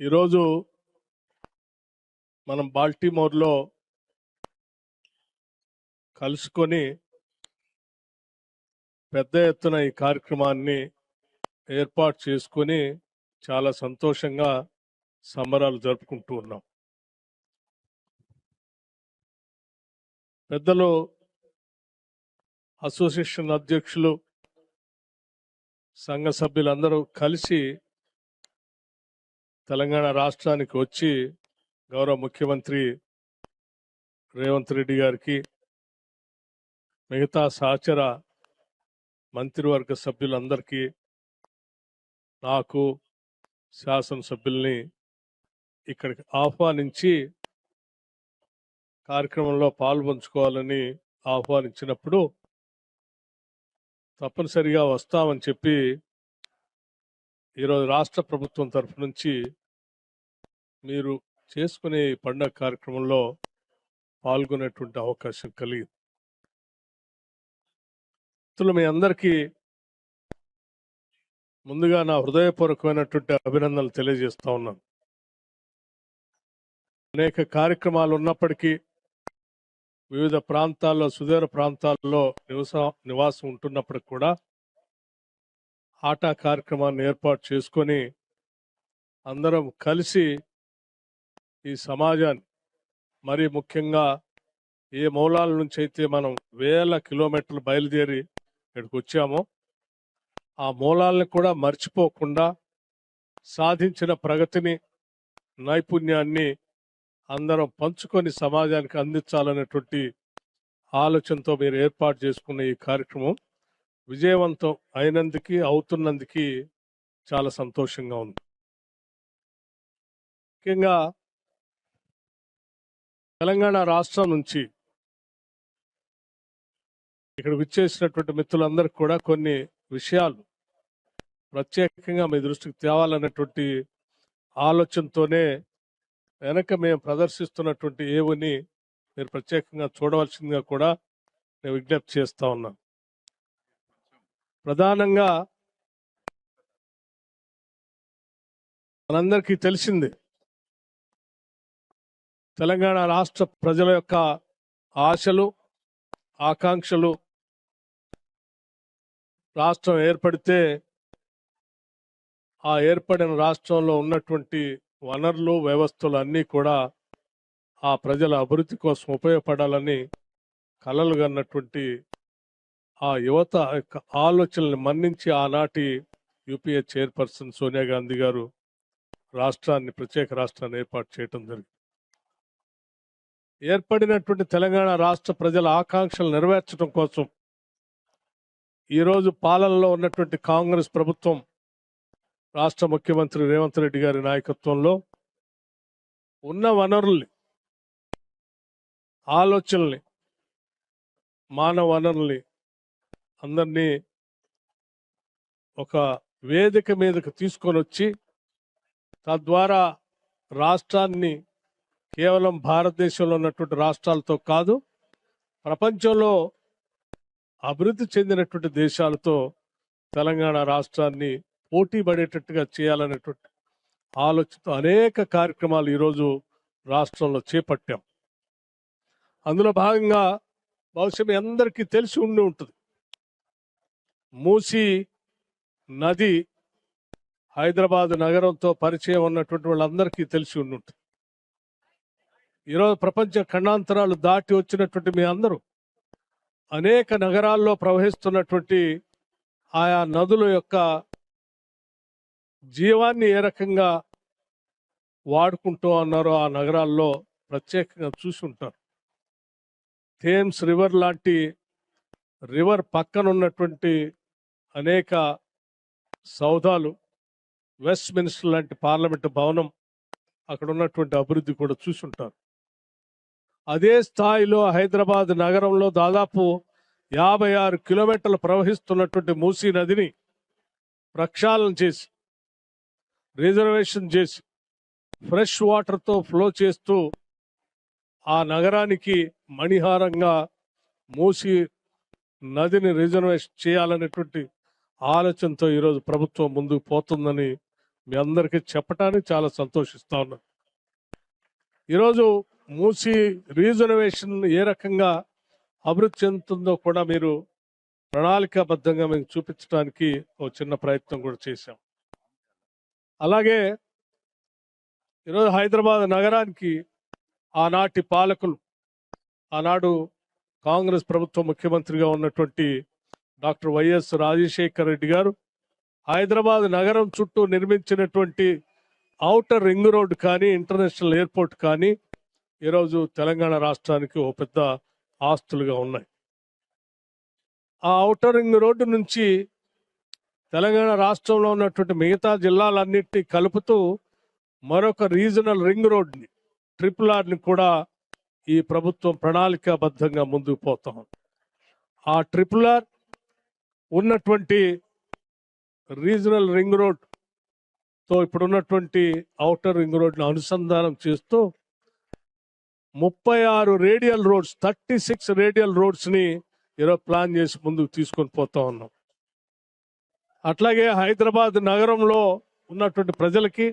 ఈరోజు మనం బాల్టిమోర్లో కలుసుకొని పెద్ద ఎత్తున ఈ కార్యక్రమాన్ని ఏర్పాటు చేసుకొని చాలా సంతోషంగా సంబరాలు జరుపుకుంటూ ఉన్నాం. పెద్దలు అసోసియేషన్ అధ్యక్షులు సంఘ సభ్యులందరూ కలిసి తెలంగాణ రాష్ట్రానికి వచ్చి గౌరవ ముఖ్యమంత్రి రేవంత్ రెడ్డి గారికి మిగతా సహచర మంత్రివర్గ సభ్యులందరికీ నాకు శాసనసభ్యుల్ని ఇక్కడికి ఆహ్వానించి కార్యక్రమంలో పాల్పంచుకోవాలని ఆహ్వానించినప్పుడు తప్పనిసరిగా వస్తామని చెప్పి ఈరోజు రాష్ట్ర ప్రభుత్వం తరఫు నుంచి మీరు చేసుకునే పండుగ కార్యక్రమంలో పాల్గొనేటువంటి అవకాశం కలిగింది. మీ అందరికీ ముందుగా నా హృదయపూర్వకమైనటువంటి అభినందనలు తెలియజేస్తా ఉన్నాను. అనేక కార్యక్రమాలు ఉన్నప్పటికీ వివిధ ప్రాంతాల్లో సుదూర ప్రాంతాల్లో నివాసం ఉంటున్నప్పటికి కూడా ఆటా కార్యక్రమాన్ని ఏర్పాటు చేసుకొని అందరం కలిసి ఈ సమాజాన్ని మరి ముఖ్యంగా ఏ మూలాల నుంచి అయితే మనం వేల కిలోమీటర్లు బయలుదేరి ఇక్కడికి వచ్చామో ఆ మూలాలను కూడా మర్చిపోకుండా సాధించిన ప్రగతిని నైపుణ్యాన్ని అందరం పంచుకొని సమాజానికి అందించాలనేటువంటి ఆలోచనతో మీరు ఏర్పాటు చేసుకున్న ఈ కార్యక్రమం విజయవంతం అవుతున్నందుకు చాలా సంతోషంగా ఉంది. ముఖ్యంగా తెలంగాణ రాష్ట్రం నుంచి ఇక్కడికి వచ్చేసినటువంటి మిత్రులందరికీ కూడా కొన్ని విషయాలు ప్రత్యేకంగా మీ దృష్టికి తేవాలన్నటువంటి ఆలోచనతోనే వెనక మేము ప్రదర్శిస్తున్నటువంటి ఏవుని మీరు ప్రత్యేకంగా చూడవలసిందిగా కూడా నేను విజ్ఞప్తి చేస్తా ఉన్నాను. ప్రధానంగా మనందరికీ తెలిసింది తెలంగాణ రాష్ట్ర ప్రజల యొక్క ఆశలు ఆకాంక్షలు రాష్ట్రం ఏర్పడితే ఆ ఏర్పడిన రాష్ట్రంలో ఉన్నటువంటి వనరులు వ్యవస్థలు అన్నీ కూడా ఆ ప్రజల అభివృద్ధి కోసం ఉపయోగపడాలని కలలు కన్నటువంటి ఆ యువత యొక్క ఆలోచనల్ని మన్నించి ఆనాటి యూపీఏ చైర్పర్సన్ సోనియా గాంధీ గారు ప్రత్యేక రాష్ట్రాన్ని ఏర్పాటు చేయడం జరిగింది. ఏర్పడినటువంటి తెలంగాణ రాష్ట్ర ప్రజల ఆకాంక్షలు నెరవేర్చడం కోసం ఈరోజు పాలనలో ఉన్నటువంటి కాంగ్రెస్ ప్రభుత్వం రాష్ట్ర ముఖ్యమంత్రి రేవంత్ రెడ్డి గారి నాయకత్వంలో ఉన్న వనరుల్ని ఆలోచనల్ని మానవ వనరుల్ని అందరినీ ఒక వేదిక మీదకు తీసుకొని వచ్చి తద్వారా రాష్ట్రాన్ని కేవలం భారతదేశంలో ఉన్నటువంటి రాష్ట్రాలతో కాదు ప్రపంచంలో అభివృద్ధి చెందినటువంటి దేశాలతో తెలంగాణ రాష్ట్రాన్ని పోటీ పడేటట్టుగా చేయాలనేటువంటి ఆలోచనతో అనేక కార్యక్రమాలు ఈరోజు రాష్ట్రంలో చేపట్టాం. అందులో భాగంగా బహుశా మీ అందరికీ తెలిసి ఉండి ఉంటుంది, మూసీ నది హైదరాబాద్ నగరంతో పరిచయం ఉన్నటువంటి వాళ్ళందరికీ తెలిసి ఉండి ఉంటుంది. ఈరోజు ప్రపంచ ఖండాంతరాలు దాటి వచ్చినటువంటి మీ అందరూ అనేక నగరాల్లో ప్రవహిస్తున్నటువంటి ఆయా నదుల యొక్క జీవాన్ని ఏ రకంగా వాడుకుంటూ ఉన్నారో ఆ నగరాల్లో ప్రత్యేకంగా చూసి ఉంటారు. థేమ్స్ రివర్ లాంటి రివర్ పక్కన ఉన్నటువంటి అనేక సౌధాలు, వెస్ట్ మినిస్టర్ లాంటి పార్లమెంటు భవనం, అక్కడ ఉన్నటువంటి అభివృద్ధి కూడా చూసి ఉంటారు. అదే స్థాయిలో హైదరాబాద్ నగరంలో దాదాపు 56 కిలోమీటర్లు ప్రవహిస్తున్నటువంటి మూసీ నదిని ప్రక్షాళన చేసి రిజర్వేషన్ చేసి ఫ్రెష్ వాటర్తో ఫ్లో చేస్తూ ఆ నగరానికి మణిహారంగా మూసీ నదిని రిజర్వేషన్ చేయాలనేటువంటి ఆలోచనతో ఈరోజు ప్రభుత్వం ముందుకు పోతుందని మీ అందరికీ చెప్పడానికి చాలా సంతోషిస్తా ఉన్నాను. ఈరోజు మూసి రీజర్వేషన్ ఏ రకంగా అభివృద్ధి చెందుతుందో కూడా మీరు ప్రణాళికాబద్ధంగా మీకు చూపించడానికి ఒక చిన్న ప్రయత్నం కూడా చేశాం. అలాగే ఈరోజు హైదరాబాద్ నగరానికి ఆనాటి పాలకులు, ఆనాడు కాంగ్రెస్ ప్రభుత్వం ముఖ్యమంత్రిగా ఉన్నటువంటి డాక్టర్ వైఎస్ రాజశేఖర రెడ్డి గారు హైదరాబాద్ నగరం చుట్టూ నిర్మించినటువంటి ఔటర్ రింగ్ రోడ్ కానీ ఇంటర్నేషనల్ ఎయిర్పోర్ట్ కానీ ఈరోజు తెలంగాణ రాష్ట్రానికి ఓ పెద్ద ఆస్తులుగా ఉన్నాయి. ఆ ఔటర్ రింగ్ రోడ్డు నుంచి తెలంగాణ రాష్ట్రంలో ఉన్నటువంటి మిగతా జిల్లాలన్నింటినీ కలుపుతూ మరొక రీజనల్ రింగ్ రోడ్ని RRRని కూడా ఈ ప్రభుత్వం ప్రణాళికాబద్ధంగా ముందుకు పోతాం. ఆ RRR ఉన్నటువంటి రీజనల్ రింగ్ రోడ్ తో ఇప్పుడున్నటువంటి ఔటర్ రింగ్ రోడ్ను అనుసంధానం చేస్తూ 36 రేడియల్ రోడ్స్ 36 రేడియల్ రోడ్స్ని ఈరోజు ప్లాన్ చేసి ముందుకు తీసుకొని పోతా ఉన్నాం. అట్లాగే హైదరాబాద్ నగరంలో ఉన్నటువంటి ప్రజలకి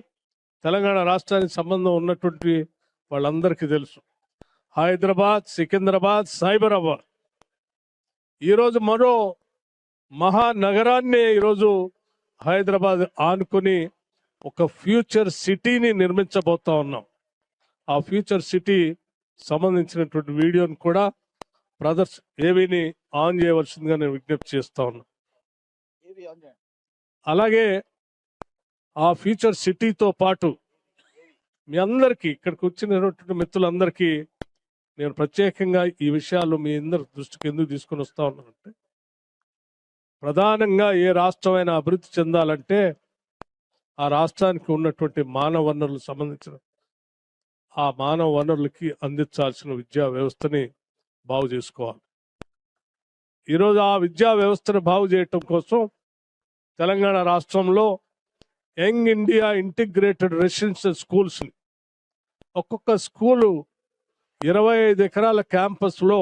తెలంగాణ రాష్ట్రానికి సంబంధం ఉన్నటువంటి వాళ్ళందరికీ తెలుసు, హైదరాబాద్, సికింద్రాబాద్, సైబరాబాద్ ఈరోజు మరో మహానగరాన్ని ఈరోజు హైదరాబాద్ ఆనుకొని ఒక ఫ్యూచర్ సిటీని నిర్మించబోతా ఉన్నాం. ఆ ఫ్యూచర్ సిటీ సంబంధించినటువంటి వీడియోని కూడా బ్రదర్స్ ఏవీని ఆన్ చేయవలసిందిగా నేను విజ్ఞప్తి చేస్తా ఉన్నా. అలాగే ఆ ఫ్యూచర్ సిటీతో పాటు మీ అందరికీ ఇక్కడికి వచ్చినటువంటి మిత్రులందరికీ నేను ప్రత్యేకంగా ఈ విషయాలు మీ అందరి దృష్టికి ఎందుకు తీసుకొని వస్తా ఉన్నానంటే, ప్రధానంగా ఏ రాష్ట్రమైనా అభివృద్ధి చెందాలంటే ఆ రాష్ట్రానికి ఉన్నటువంటి మానవ వనరులకు సంబంధించిన ఆ మానవ వనరులకి అందించాల్సిన విద్యా వ్యవస్థని బాగు చేసుకోవాలి. ఈరోజు ఆ విద్యా వ్యవస్థను బాగు చేయటం కోసం తెలంగాణ రాష్ట్రంలో యంగ్ ఇండియా ఇంటిగ్రేటెడ్ రెసిడెన్షియల్ స్కూల్స్ని ఒక్కొక్క స్కూలు 25 ఎకరాల క్యాంపస్లో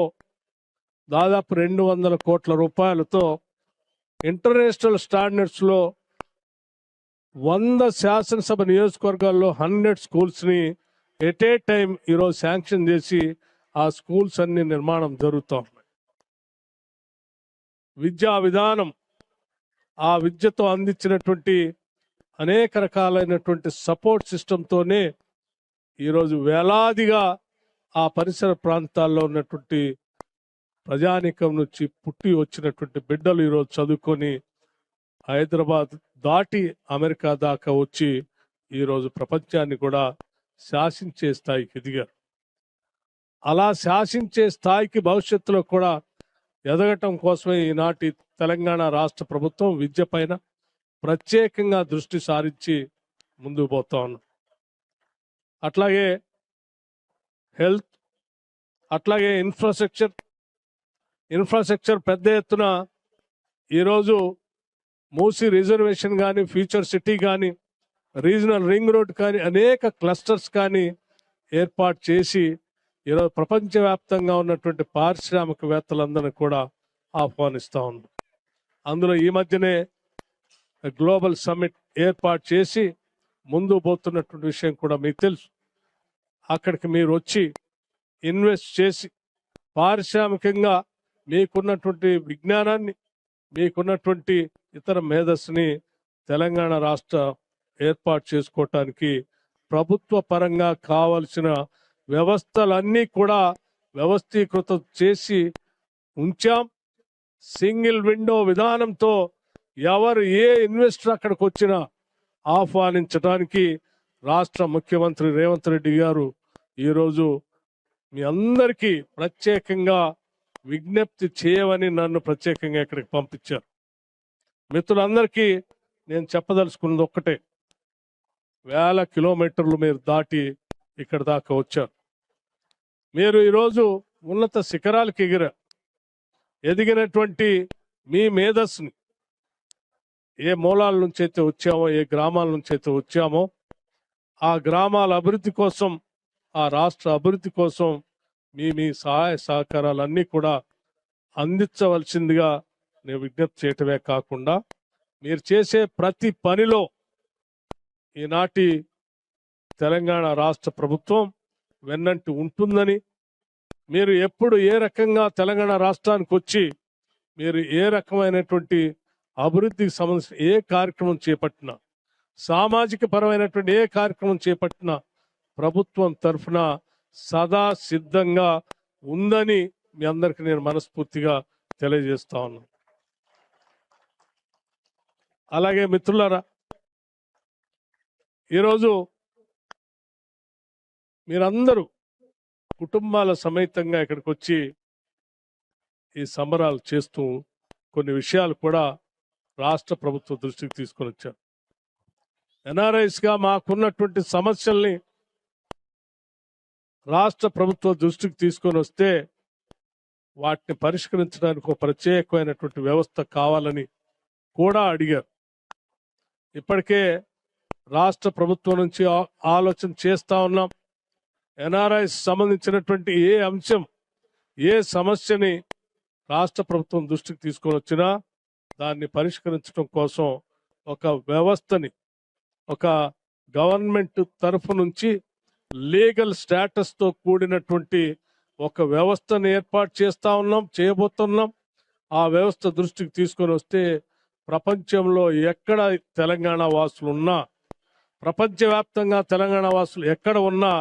దాదాపు 200 కోట్ల రూపాయలతో ఇంటర్నేషనల్ స్టాండర్డ్స్లో 100 శాసనసభ నియోజకవర్గాల్లో 100 స్కూల్స్ని ఎట్ ఏ టైం ఈరోజు శాంక్షన్ చేసి ఆ స్కూల్స్ అన్ని నిర్మాణం జరుగుతూ ఉన్నాయి. విద్యా విధానం, ఆ విద్యతో అందించినటువంటి అనేక రకాలైనటువంటి సపోర్ట్ సిస్టంతోనే ఈరోజు వేలాదిగా ఆ పరిసర ప్రాంతాల్లో ఉన్నటువంటి ప్రజానీకం నుంచి పుట్టి వచ్చినటువంటి బిడ్డలు ఈరోజు చదువుకొని హైదరాబాద్ దాటి అమెరికా దాకా వచ్చి ఈరోజు ప్రపంచాన్ని కూడా శాసించే స్థాయికి ఎదిగారు. అలా శాసించే స్థాయికి భవిష్యత్తులో కూడా ఎదగటం కోసమే ఈనాటి తెలంగాణ రాష్ట్ర ప్రభుత్వం విద్య పైన ప్రత్యేకంగా దృష్టి సారించి ముందుకు పోతా ఉన్నాం. అట్లాగే హెల్త్, అట్లాగే ఇన్ఫ్రాస్ట్రక్చర్ పెద్ద ఎత్తున ఈరోజు మూసీ రిజర్వేషన్ కానీ, ఫ్యూచర్ సిటీ కానీ, రీజనల్ రింగ్ రోడ్ కానీ, అనేక క్లస్టర్స్ కానీ ఏర్పాటు చేసి ఈరోజు ప్రపంచవ్యాప్తంగా ఉన్నటువంటి పారిశ్రామికవేత్తలందరినీ కూడా ఆహ్వానిస్తూ ఉన్నాం. అందులో ఈ మధ్యనే గ్లోబల్ సమ్మిట్ ఏర్పాటు చేసి ముందు పోతున్నటువంటి విషయం కూడా మీకు తెలుసు. అక్కడికి మీరు వచ్చి ఇన్వెస్ట్ చేసి పారిశ్రామికంగా మీకున్నటువంటి విజ్ఞానాన్ని, మీకున్నటువంటి ఇతర మేధస్సుని తెలంగాణ రాష్ట్ర ఏర్పాటు చేసుకోవటానికి ప్రభుత్వ పరంగా కావలసిన వ్యవస్థలన్నీ కూడా వ్యవస్థీకృతం చేసి ఉంచాం. సింగిల్ విండో విధానంతో ఎవరు ఏ ఇన్వెస్టర్ అక్కడికి వచ్చినా ఆహ్వానించడానికి రాష్ట్ర ముఖ్యమంత్రి రేవంత్ రెడ్డి గారు ఈరోజు మీ అందరికీ ప్రత్యేకంగా విజ్ఞప్తి చేయమని నన్ను ప్రత్యేకంగా ఇక్కడికి పంపించారు. మిత్రులందరికీ నేను చెప్పదలుచుకున్నది ఒక్కటే, 1000 కిలోమీటర్లు మీరు దాటి ఇక్కడ దాకా వచ్చారు. మీరు ఈరోజు ఉన్నత శిఖరాలకు ఎదిగినటువంటి మీ మేధస్సుని ఏ మూలాల నుంచి అయితే వచ్చామో, ఏ గ్రామాల నుంచి అయితే వచ్చామో, ఆ గ్రామాల అభివృద్ధి కోసం, ఆ రాష్ట్ర అభివృద్ధి కోసం మీ సహాయ సహకారాలన్నీ కూడా అందించవలసిందిగా నేను విజ్ఞప్తి చేయటమే కాకుండా, మీరు చేసే ప్రతి పనిలో ఈనాటి తెలంగాణ రాష్ట్ర ప్రభుత్వం వెన్నంటి ఉంటుందని, మీరు ఎప్పుడు ఏ రకంగా తెలంగాణ రాష్ట్రానికి వచ్చి మీరు ఏ రకమైనటువంటి అభివృద్ధికి సంబంధించిన ఏ కార్యక్రమం చేపట్టినా, సామాజిక పరమైనటువంటి ఏ కార్యక్రమం చేపట్టినా ప్రభుత్వం తరఫున సదా సిద్ధంగా ఉందని మీ అందరికీ నేను మనస్ఫూర్తిగా తెలియజేస్తా ఉన్నాను. అలాగే మిత్రులారా, ఈరోజు మీరందరూ కుటుంబాల సమేతంగా ఇక్కడికి వచ్చి ఈ సంబరాలు చేస్తూ కొన్ని విషయాలు కూడా రాష్ట్ర ప్రభుత్వ దృష్టికి తీసుకొని వచ్చారు. ఎన్ఆర్ఐస్గా మాకున్నటువంటి సమస్యల్ని రాష్ట్ర ప్రభుత్వ దృష్టికి తీసుకొని వస్తే వాటిని పరిష్కరించడానికి ఒక ప్రత్యేకమైనటువంటి వ్యవస్థ కావాలని కూడా అడిగారు. ఇప్పటికే రాష్ట్ర ప్రభుత్వం నుంచి ఆలోచన చేస్తా ఉన్నాం. ఎన్ఆర్ఐస్ సంబంధించినటువంటి ఏ అంశం, ఏ సమస్యని రాష్ట్ర ప్రభుత్వం దృష్టికి తీసుకొని వచ్చినా దాన్ని పరిష్కరించడం కోసం ఒక వ్యవస్థని, ఒక గవర్నమెంట్ తరఫు నుంచి లీగల్ స్టేటస్తో కూడినటువంటి ఒక వ్యవస్థను ఏర్పాటు చేస్తా ఉన్నాం, చేయబోతున్నాం. ఆ వ్యవస్థ దృష్టికి తీసుకొని వస్తే ప్రపంచంలో ఎక్కడ తెలంగాణ వాసులు ఉన్నా, ప్రపంచవ్యాప్తంగా తెలంగాణ వాసులు ఎక్కడ ఉన్నా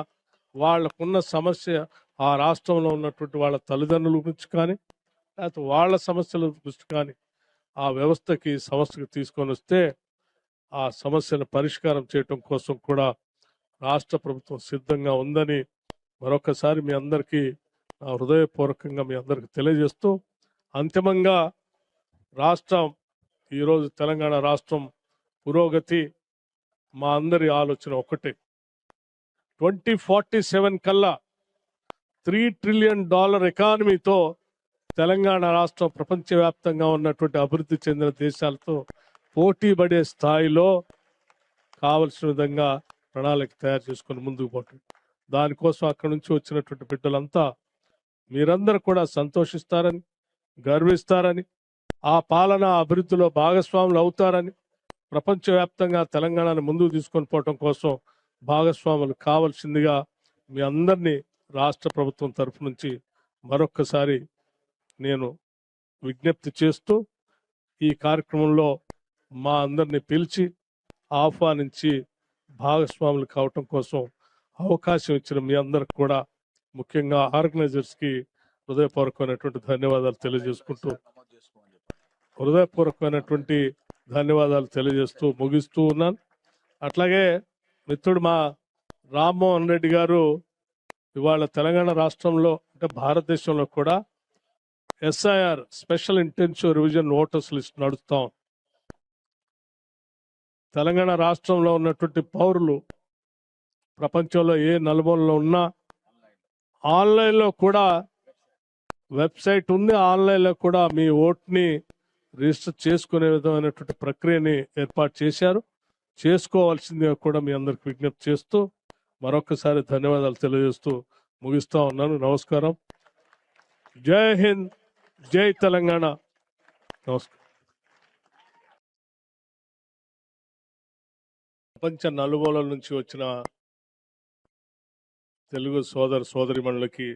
వాళ్ళకున్న సమస్య ఆ రాష్ట్రంలో ఉన్నటువంటి వాళ్ళ తల్లిదండ్రుల గురించి కానీ, లేకపోతే వాళ్ళ సమస్యల గురించి కానీ ఆ వ్యవస్థకి సమస్యకు తీసుకొని వస్తే ఆ సమస్యను పరిష్కారం చేయటం కోసం కూడా రాష్ట్ర ప్రభుత్వం సిద్ధంగా ఉందని మరొకసారి మీ అందరికీ నా హృదయపూర్వకంగా మీ అందరికీ తెలియజేస్తూ, అంతిమంగా రాష్ట్రం ఈరోజు తెలంగాణ రాష్ట్రం పురోగతి మా అందరి ఆలోచన ఒకటే. 2047 కల్లా $3 ట్రిలియన్ ఎకానమీతో తెలంగాణ రాష్ట్రం ప్రపంచవ్యాప్తంగా ఉన్నటువంటి అభివృద్ధి చెందిన దేశాలతో పోటీ పడే స్థాయిలో కావలసిన విధంగా ప్రణాళిక తయారు చేసుకొని ముందుకు పోతుంది. దానికోసం అక్కడి నుంచి వచ్చినటువంటి బిడ్డలంతా మీరందరూ కూడా సంతోషిస్తారని, గర్విస్తారని, ఆ పాలన అభివృద్ధిలో భాగస్వాములు అవుతారని, ప్రపంచవ్యాప్తంగా తెలంగాణను ముందుకు తీసుకొని పోవటం కోసం భాగస్వాములు కావాల్సిందిగా మీ అందరినీ రాష్ట్ర ప్రభుత్వం తరఫు నుంచి మరొక్కసారి నేను విజ్ఞప్తి చేస్తూ, ఈ కార్యక్రమంలో మా అందరినీ పిలిచి ఆహ్వానించి భాగస్వాములు కావటం కోసం అవకాశం ఇచ్చిన మీ అందరికి కూడా, ముఖ్యంగా ఆర్గనైజర్స్కి హృదయపూర్వకమైనటువంటి ధన్యవాదాలు తెలియజేస్తూ ముగిస్తూ ఉన్నాను. అట్లాగే మిత్రుడు మా రామ్మోహన్ రెడ్డి గారు ఇవాళ తెలంగాణ రాష్ట్రంలో అంటే భారతదేశంలో కూడా SIR special intensive revision voters list నడుస్తాం. తెలంగాణ రాష్ట్రంలో ఉన్నటువంటి పౌరులు ప్రపంచంలో ఏ నలుమూలలో ఉన్నా ఆన్లైన్లో కూడా వెబ్సైట్ ఉంది, ఆన్లైన్లో కూడా మీ ఓట్ని రిజిస్టర్ చేసుకునే విధమైనటువంటి ప్రక్రియని ఏర్పాటు చేశారు. చేసుకోవాల్సిందిగా కూడా మీ అందరికి విజ్ఞప్తి చేస్తూ మరొకసారి ధన్యవాదాలు తెలియజేస్తూ ముగిస్తా ఉన్నాను. నమస్కారం. జై హింద్, జై తెలంగాణ. నమస్కారం. ప్రపంచ నలుమూలల నుంచి వచ్చిన తెలుగు సోదరిమణులకి,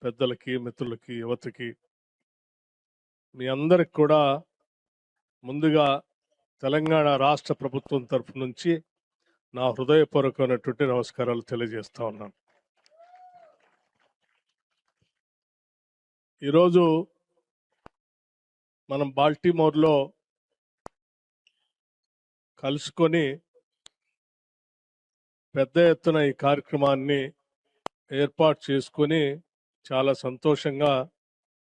పెద్దలకి, మిత్రులకి, యువతకి, మీ అందరికి కూడా ముందుగా తెలంగాణ రాష్ట్ర ప్రభుత్వం తరఫు నుంచి నా హృదయపూర్వకమైనటువంటి నమస్కారాలు తెలియజేస్తా ఉన్నాను. ఈరోజు మనం బాల్టిమోర్లో కలుసుకొని పెద్ద ఎత్తున ఈ కార్యక్రమాన్ని ఏర్పాటు చేసుకొని చాలా సంతోషంగా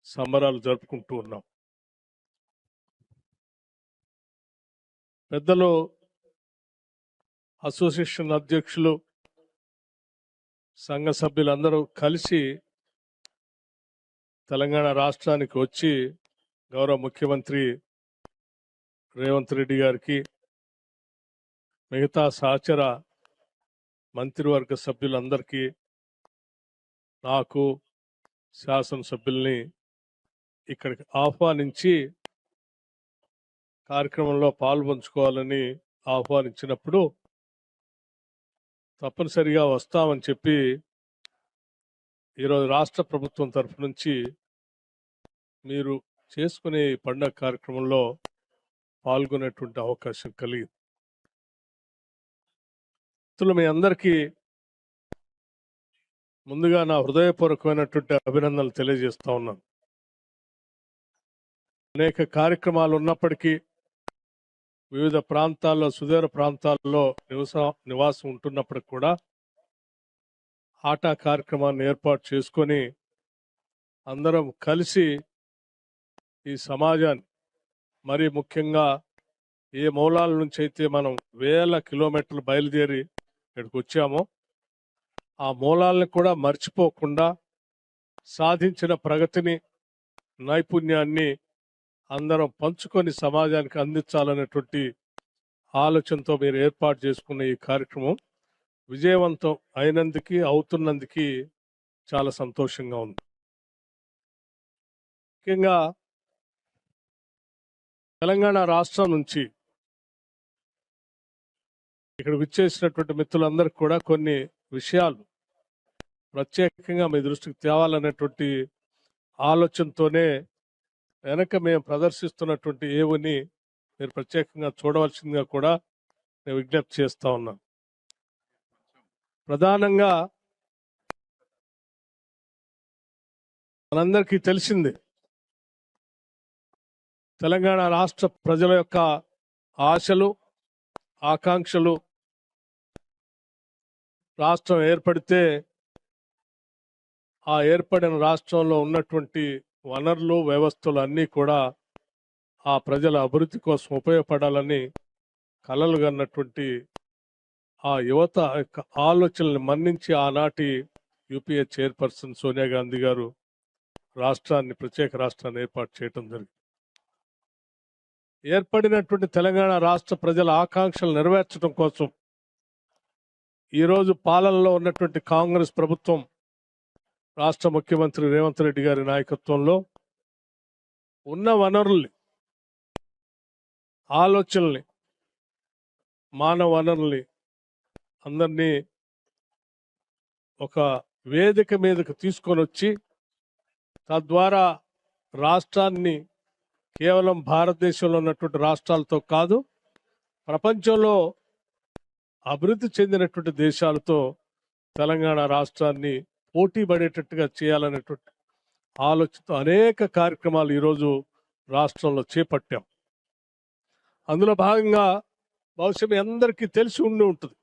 సంబరాలు జరుపుకుంటూ ఉన్నాం. పెద్దలు, అసోసియేషన్ అధ్యక్షులు, సంఘ సభ్యులందరూ కలిసి తెలంగాణ రాష్ట్రానికి వచ్చి గౌరవ ముఖ్యమంత్రి రేవంత్ రెడ్డి గారికి, మిగతా సహచర మంత్రివర్గ సభ్యులందరికీ, నాకు, శాసనసభ్యుల్ని ఇక్కడికి ఆహ్వానించి కార్యక్రమంలో పాల్పంచుకోవాలని ఆహ్వానించినప్పుడు తప్పనిసరిగా వస్తామని చెప్పి ఈరోజు రాష్ట్ర ప్రభుత్వం తరఫు నుంచి మీరు చేసుకునే ఈ పండగ కార్యక్రమంలో పాల్గొనేటువంటి అవకాశం కలిగింది. మీ అందరికీ ముందుగా నా హృదయపూర్వకమైనటువంటి అభినందనలు తెలియజేస్తా ఉన్నాను. అనేక కార్యక్రమాలు ఉన్నప్పటికీ వివిధ ప్రాంతాల్లో సుదూర ప్రాంతాల్లో నివాసం ఉంటున్నప్పటికి కూడా ఆటా కార్యక్రమాన్ని ఏర్పాటు చేసుకొని అందరం కలిసి ఈ సమాజాన్ని, మరి ముఖ్యంగా ఏ మూలాల నుంచి అయితే మనం వేల కిలోమీటర్లు బయలుదేరి ఇక్కడికి వచ్చామో ఆ మూలాలను కూడా మర్చిపోకుండా సాధించిన ప్రగతిని, నైపుణ్యాన్ని అందరం పంచుకొని సమాజానికి అందించాలనేటువంటి ఆలోచనతో మీరు ఏర్పాటు చేసుకున్న ఈ కార్యక్రమం విజయవంతం అవుతున్నందుకు చాలా సంతోషంగా ఉంది. ముఖ్యంగా తెలంగాణ రాష్ట్రం నుంచి ఇక్కడ విచ్చేసినటువంటి మిత్రులందరికీ కూడా కొన్ని విషయాలు ప్రత్యేకంగా మీ దృష్టికి తేవాలనేటువంటి ఆలోచనతోనే వెనక మేము ప్రదర్శిస్తున్నటువంటి ఏవుని మీరు ప్రత్యేకంగా చూడవలసిందిగా కూడా నేను విజ్ఞప్తి చేస్తా ఉన్నాను. ప్రధానంగా మనందరికీ తెలిసిందే, తెలంగాణ రాష్ట్ర ప్రజల యొక్క ఆశలు, ఆకాంక్షలు రాష్ట్రం ఏర్పడితే ఆ ఏర్పడిన రాష్ట్రంలో ఉన్నటువంటి వనరులు, వ్యవస్థలు అన్నీ కూడా ఆ ప్రజల అభివృద్ధి కోసం ఉపయోగపడాలని కలలు కన్నటువంటి ఆ యువత యొక్క ఆలోచనల్ని మన్నించి ఆనాటి యూపీఏ చైర్పర్సన్ సోనియా గాంధీ గారు ప్రత్యేక రాష్ట్రాన్ని ఏర్పాటు చేయడం జరిగింది. ఏర్పడినటువంటి తెలంగాణ రాష్ట్ర ప్రజల ఆకాంక్షలు నెరవేర్చడం కోసం ఈరోజు పాలనలో ఉన్నటువంటి కాంగ్రెస్ ప్రభుత్వం, రాష్ట్ర ముఖ్యమంత్రి రేవంత్ రెడ్డి గారి నాయకత్వంలో ఉన్న వనరుల్ని, ఆలోచనల్ని, మానవ వనరుల్ని అందరినీ ఒక వేదిక మీదకు తీసుకొని వచ్చి తద్వారా రాష్ట్రాన్ని కేవలం భారతదేశంలో ఉన్నటువంటి రాష్ట్రాలతో కాదు, ప్రపంచంలో అభివృద్ధి చెందినటువంటి దేశాలతో తెలంగాణ రాష్ట్రాన్ని పోటీ పడేటట్టుగా చేయాలనేటువంటి ఆలోచనతో అనేక కార్యక్రమాలు ఈరోజు రాష్ట్రంలో చేపట్టాం. అందులో భాగంగా బహుశా మీ అందరికీ తెలిసి ఉండి ఉంటుంది,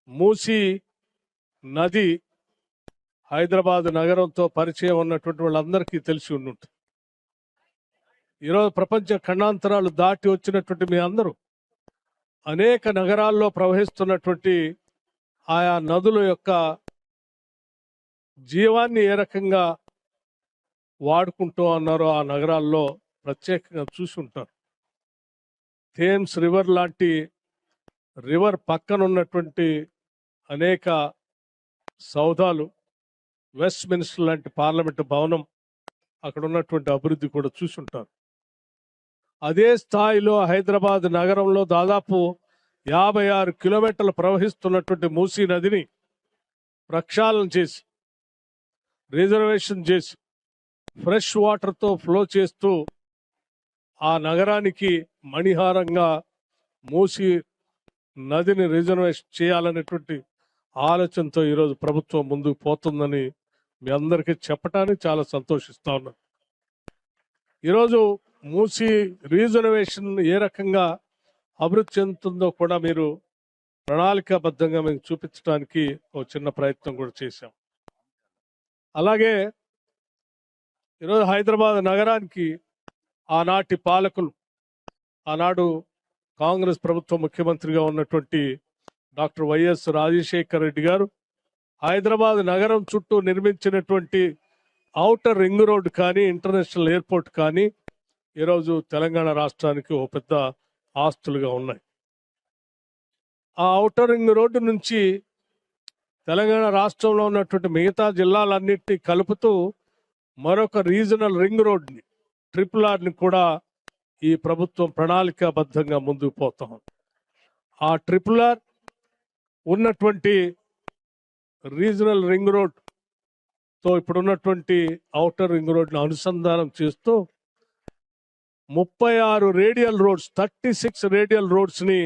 మూసీ నది హైదరాబాద్ నగరంతో పరిచయం ఉన్నటువంటి వాళ్ళందరికీ తెలిసి ఉండి ఉంటుంది. ఈరోజు ప్రపంచ ఖండాంతరాలు దాటి వచ్చినటువంటి మీ అందరూ అనేక నగరాల్లో ప్రవహిస్తున్నటువంటి ఆయా నదుల యొక్క జీవాన్ని ఏ రకంగా వాడుకుంటూ అన్నారో ఆ నగరాల్లో ప్రత్యేకంగా చూసి ఉంటారు. థేమ్స్ రివర్ లాంటి రివర్ పక్కన ఉన్నటువంటి అనేక సౌధాలు, వెస్ట్ మినిస్టర్ లాంటి పార్లమెంటు భవనం, అక్కడ ఉన్నటువంటి అభివృద్ధి కూడా చూసి ఉంటారు. అదే స్థాయిలో హైదరాబాద్ నగరంలో దాదాపు 56 కిలోమీటర్లు ప్రవహిస్తున్నటువంటి మూసీ నదిని ప్రక్షాళన చేసి, రిజర్వేషన్ చేసి, ఫ్రెష్ వాటర్తో ఫ్లో చేస్తూ ఆ నగరానికి మణిహారంగా మూసీ నదిని రిజర్వేషన్ చేయాలనేటువంటి ఆలోచనతో ఈరోజు ప్రభుత్వం ముందుకు పోతుందని మీ అందరికీ చెప్పడానికి చాలా సంతోషిస్తా ఉన్నాను. ఈరోజు మూసీ రిజర్వేషన్ ఏ రకంగా అభివృద్ధి చెందుతుందో కూడా మీరు ప్రణాళికాబద్ధంగా మీకు చూపించడానికి ఒక చిన్న ప్రయత్నం కూడా చేశాం. అలాగే ఈరోజు హైదరాబాద్ నగరానికి ఆనాటి పాలకులు, ఆనాడు కాంగ్రెస్ ప్రభుత్వ ముఖ్యమంత్రిగా ఉన్నటువంటి డాక్టర్ వైఎస్ రాజశేఖర రెడ్డి గారు హైదరాబాద్ నగరం చుట్టూ నిర్మించినటువంటి ఔటర్ రింగ్ రోడ్ కానీ, ఇంటర్నేషనల్ ఎయిర్పోర్ట్ కానీ ఈరోజు తెలంగాణ రాష్ట్రానికి ఒక పెద్ద ఆస్తులుగా ఉన్నాయి. ఆ ఔటర్ రింగ్ రోడ్డు నుంచి తెలంగాణ రాష్ట్రంలో ఉన్నటువంటి మిగతా జిల్లాలన్నింటినీ కలుపుతూ మరొక రీజనల్ రింగ్ రోడ్ని, RRRని కూడా ఈ ప్రభుత్వం ప్రణాళికాబద్ధంగా ముందుకు పోతాం. ఆ ట్రిపుల్ ఆర్ ఉన్నటువంటి రీజనల్ రింగ్ రోడ్ తో ఇప్పుడున్నటువంటి ఔటర్ రింగ్ రోడ్ను అనుసంధానం చేస్తూ 36 రేడియల్ రోడ్స్ 36 రేడియల్ రోడ్స్ ని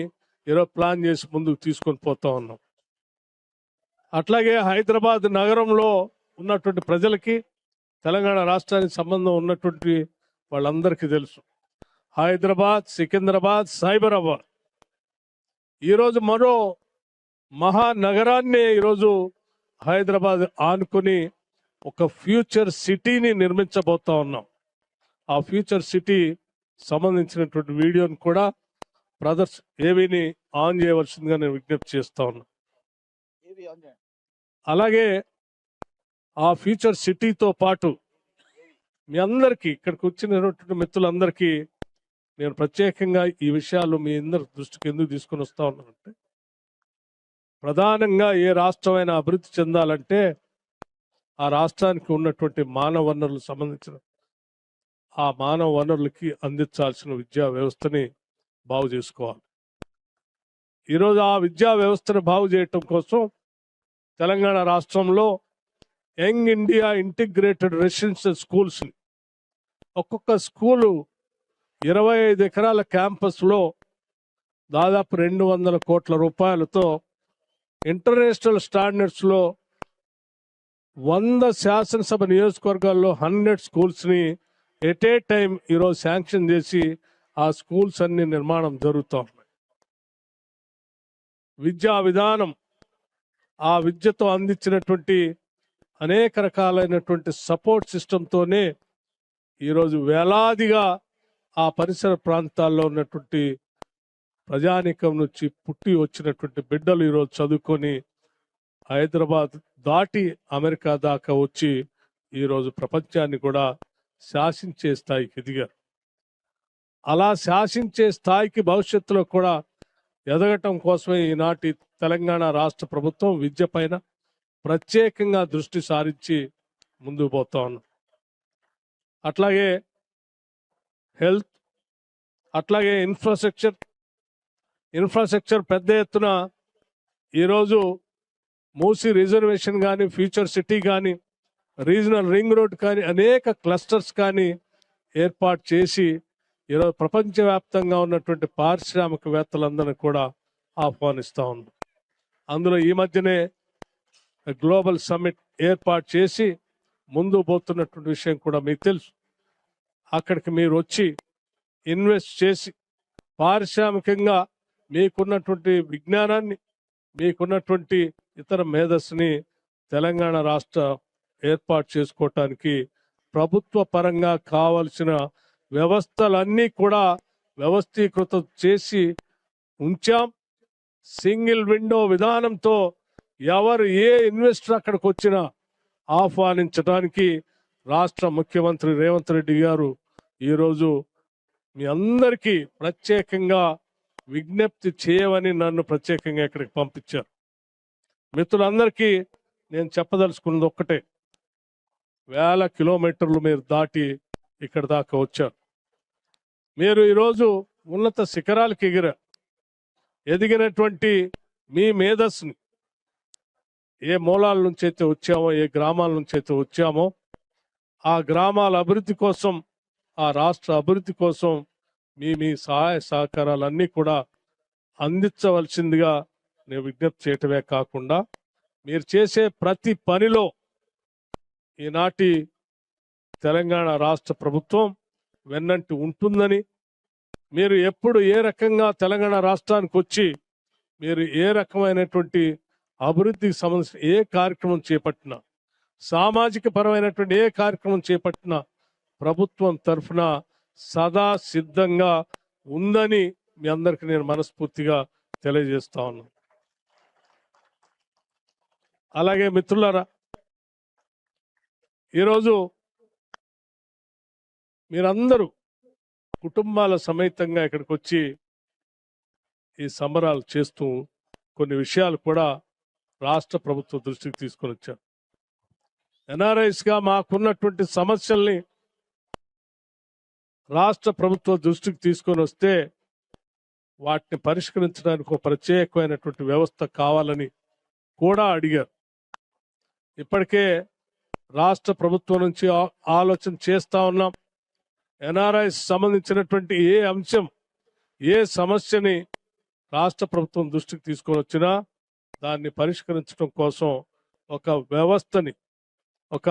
ఈరోజు ప్లాన్ చేసి ముందుకు తీసుకొని పోతా ఉన్నాం. అట్లాగే హైదరాబాద్ నగరంలో ఉన్నటువంటి ప్రజలకి తెలంగాణ రాష్ట్రానికి సంబంధం ఉన్నటువంటి వాళ్ళందరికీ తెలుసు, హైదరాబాద్, సికింద్రాబాద్, సైబరాబాద్ ఈరోజు మరో మహానగరాన్ని ఈరోజు హైదరాబాద్ ఆనుకొని ఒక ఫ్యూచర్ సిటీని నిర్మించబోతా ఉన్నాం. ఆ ఫ్యూచర్ సిటీ సంబంధించినటువంటి వీడియోని కూడా ఏవిని ఆన్ చేయవలసిందిగా నేను విజ్ఞప్తి చేస్తా ఉన్నా. అలాగే ఆ ఫ్యూచర్ సిటీతో పాటు మీ అందరికీ ఇక్కడికి వచ్చినటువంటి మిత్రులందరికీ నేను ప్రత్యేకంగా ఈ విషయాలు మీ అందరి దృష్టికి ఎందుకు తీసుకొని వస్తా ఉన్నానంటే, ప్రధానంగా ఏ రాష్ట్రమైనా అభివృద్ధి చెందాలంటే ఆ రాష్ట్రానికి ఉన్నటువంటి మానవ వనరులకు సంబంధించిన ఆ మానవ వనరులకి అందించాల్సిన విద్యా వ్యవస్థని బాగు చేసుకోవాలి. ఈరోజు ఆ విద్యా వ్యవస్థను బాగు చేయటం కోసం తెలంగాణ రాష్ట్రంలో young India integrated residential schools ఒక్కొక్క స్కూలు 25 ఎకరాల క్యాంపస్లో దాదాపు 200 కోట్ల రూపాయలతో ఇంటర్నేషనల్ స్టాండర్డ్స్లో 100 శాసనసభ నియోజకవర్గాల్లో 100 స్కూల్స్ని ఎట్ ఏ టైం ఈరోజు శాంక్షన్ చేసి ఆ స్కూల్స్ అన్ని నిర్మాణం జరుగుతూ ఉన్నాయి. విద్యా విధానం ఆ విద్యతో అందించినటువంటి అనేక రకాలైనటువంటి సపోర్ట్ సిస్టంతోనే ఈరోజు వేలాదిగా ఆ పరిసర ప్రాంతాల్లో ఉన్నటువంటి ప్రజానీకం నుంచి పుట్టి వచ్చినటువంటి బిడ్డలు ఈరోజు చదువుకొని హైదరాబాద్ దాటి అమెరికా దాకా వచ్చి ఈరోజు ప్రపంచాన్ని కూడా శాసించే స్థాయికి ఎదిగారు. అలా శాసించే స్థాయికి భవిష్యత్తులో కూడా ఎదగటం కోసమే ఈనాటి తెలంగాణ రాష్ట్ర ప్రభుత్వం విద్య పైన ప్రత్యేకంగా దృష్టి సారించి ముందుకు పోతా ఉన్నాం. అట్లాగే హెల్త్, అట్లాగే ఇన్ఫ్రాస్ట్రక్చర్ పెద్ద ఎత్తున ఈరోజు మూసీ రిజర్వేషన్ కానీ, ఫ్యూచర్ సిటీ కానీ, రీజనల్ రింగ్ రోడ్ కానీ, అనేక క్లస్టర్స్ కానీ ఏర్పాటు చేసి ఈరోజు ప్రపంచవ్యాప్తంగా ఉన్నటువంటి పారిశ్రామికవేత్తలందరినీ కూడా ఆహ్వానిస్తూ ఉన్నాం. అందులో ఈ మధ్యనే గ్లోబల్ సమ్మిట్ ఏర్పాటు చేసి ముందు పోతున్నటువంటి విషయం కూడా మీకు తెలుసు. అక్కడికి మీరు వచ్చి ఇన్వెస్ట్ చేసి పారిశ్రామికంగా మీకున్నటువంటి విజ్ఞానాన్ని, మీకున్నటువంటి ఇతర మేధస్సుని తెలంగాణ రాష్ట్ర ఏర్పాటు చేసుకోవటానికి ప్రభుత్వ పరంగా కావలసిన వ్యవస్థలన్నీ కూడా వ్యవస్థీకృతం చేసి ఉంచాం. సింగిల్ విండో విధానంతో ఎవరు ఏ ఇన్వెస్టర్ అక్కడికి వచ్చినా ఆహ్వానించడానికి రాష్ట్ర ముఖ్యమంత్రి రేవంత్ రెడ్డి గారు ఈరోజు మీ అందరికీ ప్రత్యేకంగా విజ్ఞప్తి చేయమని నన్ను ప్రత్యేకంగా ఇక్కడికి పంపించారు. మిత్రులందరికీ నేను చెప్పదలుచుకున్నది ఒక్కటే, 1000 కిలోమీటర్లు మీరు దాటి ఇక్కడ దాకా వచ్చారు. మీరు ఈరోజు ఉన్నత శిఖరాలకు ఎదిగినటువంటి మీ మేధస్సుని ఏ మూలాల నుంచి అయితే వచ్చామో, ఏ గ్రామాల నుంచి అయితే వచ్చామో, ఆ గ్రామాల అభివృద్ధి కోసం, ఆ రాష్ట్ర అభివృద్ధి కోసం మీ సహాయ సహకారాలన్నీ కూడా అందించవలసిందిగా నేను విజ్ఞప్తి చేయటమే కాకుండా, మీరు చేసే ప్రతి పనిలో ఈనాటి తెలంగాణ రాష్ట్ర ప్రభుత్వం వెన్నంటి ఉంటుందని, మీరు ఎప్పుడు ఏ రకంగా తెలంగాణ రాష్ట్రానికి వచ్చి మీరు ఏ రకమైనటువంటి అభివృద్ధికి సంబంధించిన ఏ కార్యక్రమం చేపట్టినా, సామాజిక పరమైనటువంటి ఏ కార్యక్రమం చేపట్టినా ప్రభుత్వం తరఫున సదా సిద్ధంగా ఉందని మీ అందరికీ నేను మనస్ఫూర్తిగా తెలియజేస్తా ఉన్నాను. అలాగే మిత్రులారా, ఈరోజు మీరందరూ కుటుంబాల సమేతంగా ఇక్కడికి వచ్చి ఈ సంబరాలు చేస్తూ కొన్ని విషయాలు కూడా రాష్ట్ర ప్రభుత్వ దృష్టికి తీసుకొని వచ్చారు. ఎన్ఆర్ఐస్గా మాకున్నటువంటి సమస్యల్ని రాష్ట్ర ప్రభుత్వ దృష్టికి తీసుకొని వస్తే వాటిని పరిష్కరించడానికి ఒక ప్రత్యేకమైనటువంటి వ్యవస్థ కావాలని కూడా అడిగారు. ఇప్పటికే రాష్ట్ర ప్రభుత్వం నుంచి ఆలోచన చేస్తా ఉన్నాం. ఎన్ఆర్ఐస్ సంబంధించినటువంటి ఏ అంశం, ఏ సమస్యని రాష్ట్ర ప్రభుత్వం దృష్టికి తీసుకొని వచ్చినా దాన్ని పరిష్కరించడం కోసం ఒక వ్యవస్థని, ఒక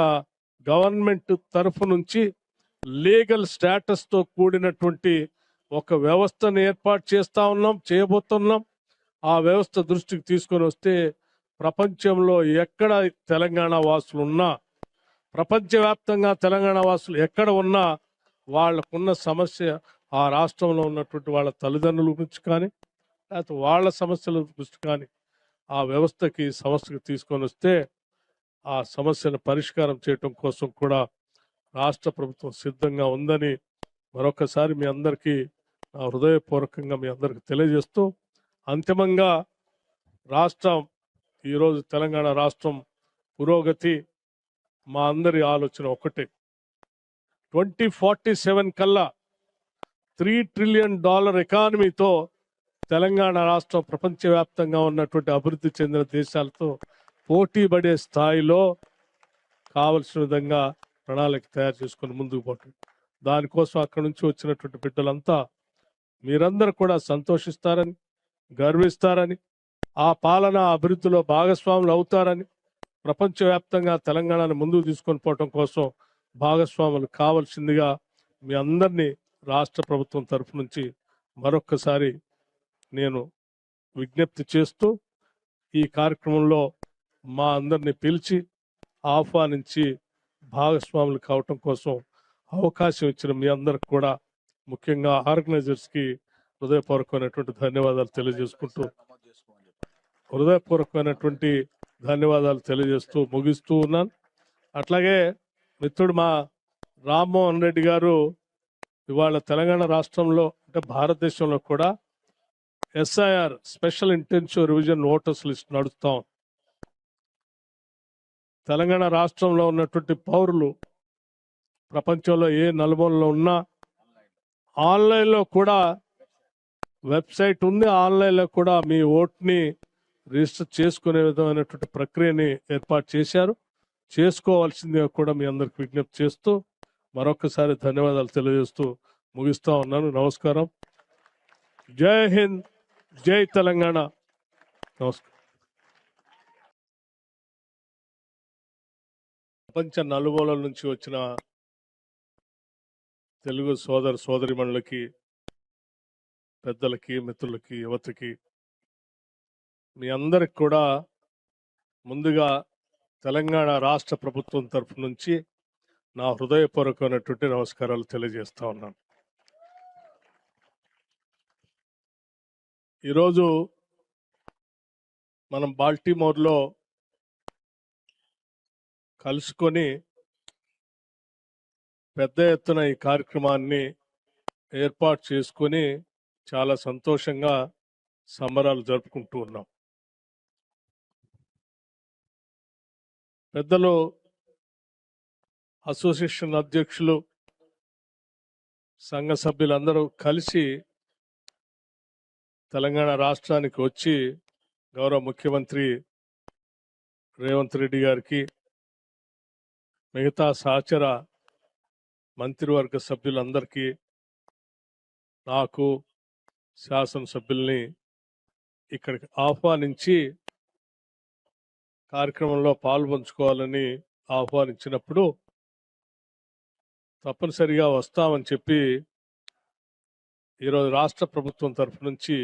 గవర్నమెంట్ తరఫు నుంచి లీగల్ స్టేటస్ తో కూడినటువంటి ఒక వ్యవస్థను ఏర్పాటు చేస్తా ఉన్నాం, చేయబోతున్నాం. ఆ వ్యవస్థ దృష్టికి తీసుకొని వస్తే ప్రపంచంలో ఎక్కడ తెలంగాణ వాసులు ఉన్నా, ప్రపంచవ్యాప్తంగా తెలంగాణ వాసులు ఎక్కడ ఉన్నా వాళ్ళకున్న సమస్య ఆ రాష్ట్రంలో ఉన్నటువంటి వాళ్ళ తల్లిదండ్రుల గురించి కానీ, లేకపోతే వాళ్ళ సమస్యల గురించి కానీ ఆ వ్యవస్థకి సమస్యకు తీసుకొని వస్తే ఆ సమస్యను పరిష్కారం చేయటం కోసం కూడా రాష్ట్ర ప్రభుత్వం సిద్ధంగా ఉందని మరొకసారి మీ అందరికీ హృదయపూర్వకంగా మీ అందరికీ తెలియజేస్తూ, అంతిమంగా రాష్ట్రం ఈరోజు తెలంగాణ రాష్ట్రం పురోగతి మా అందరి ఆలోచన ఒకటే. 2047 కల్లా $3 ట్రిలియన్ ఎకానమీతో తెలంగాణ రాష్ట్రం ప్రపంచవ్యాప్తంగా ఉన్నటువంటి అభివృద్ధి చెందిన దేశాలతో పోటీ పడే స్థాయిలో కావలసిన విధంగా ప్రణాళిక తయారు చేసుకొని ముందుకు పోతుంది. దానికోసం అక్కడి నుంచి వచ్చినటువంటి బిడ్డలంతా మీరందరూ కూడా సంతోషిస్తారని, గర్విస్తారని, ఆ పాలన అభివృద్ధిలో భాగస్వాములు అవుతారని, ప్రపంచవ్యాప్తంగా తెలంగాణను ముందుకు తీసుకొని పోవటం కోసం భాగస్వాములు కావాల్సిందిగా మీ అందరినీ రాష్ట్ర ప్రభుత్వం తరఫు నుంచి మరొక్కసారి నేను విజ్ఞప్తి చేస్తూ, ఈ కార్యక్రమంలో మా అందరినీ పిలిచి ఆహ్వానించి భాగస్వాములు కావటం కోసం అవకాశం ఇచ్చిన మీ అందరికి కూడా, ముఖ్యంగా ఆర్గనైజర్స్కి హృదయపూర్వకమైనటువంటి ధన్యవాదాలు తెలియజేస్తూ ముగిస్తూ ఉన్నాను. అట్లాగే మిత్రుడు మా రామ్మోహన్ రెడ్డి గారు ఇవాళ తెలంగాణ రాష్ట్రంలో అంటే భారతదేశంలో కూడా SIR special intensive revision voters list నడుస్తాం. తెలంగాణ రాష్ట్రంలో ఉన్నటువంటి పౌరులు ప్రపంచంలో ఏ నలుమూలలో ఉన్నా ఆన్లైన్లో కూడా వెబ్సైట్ ఉంది, ఆన్లైన్లో కూడా మీ ఓట్ని రిజిస్టర్ చేసుకునే విధమైనటువంటి ప్రక్రియని ఏర్పాటు చేశారు. చేసుకోవాల్సిందిగా కూడా మీ అందరికి విజ్ఞప్తి చేస్తూ మరొకసారి ధన్యవాదాలు తెలియజేస్తూ ముగిస్తా ఉన్నాను. నమస్కారం. జై హింద్, జై తెలంగాణ. నమస్కారం. ప్రపంచ నలుమూలల నుంచి వచ్చిన తెలుగు సోదరిమణులకి, పెద్దలకి, మిత్రులకి, యువతకి, మీ అందరికి కూడా ముందుగా తెలంగాణ రాష్ట్ర ప్రభుత్వం తరఫు నుంచి నా హృదయపూర్వకమైనటువంటి నమస్కారాలు తెలియజేస్తా ఉన్నాను. ఈరోజు మనం బాల్టిమోర్లో కలుసుకొని పెద్ద ఎత్తున ఈ కార్యక్రమాన్ని ఏర్పాటు చేసుకొని చాలా సంతోషంగా సంబరాలు జరుపుకుంటూ ఉన్నాం. పెద్దలు, అసోసియేషన్ అధ్యక్షులు, సంఘ సభ్యులందరూ కలిసి తెలంగాణ రాష్ట్రానికి వచ్చి గౌరవ ముఖ్యమంత్రి రేవంత్ రెడ్డి గారికి, మిగతా సహచర మంత్రివర్గ సభ్యులందరికీ, నాకు, శాసనసభ్యుల్ని ఇక్కడికి ఆహ్వానించి కార్యక్రమంలో పాల్పంచుకోవాలని ఆహ్వానించినప్పుడు తప్పనిసరిగా వస్తామని చెప్పి ఈరోజు రాష్ట్ర ప్రభుత్వం తరఫు నుంచి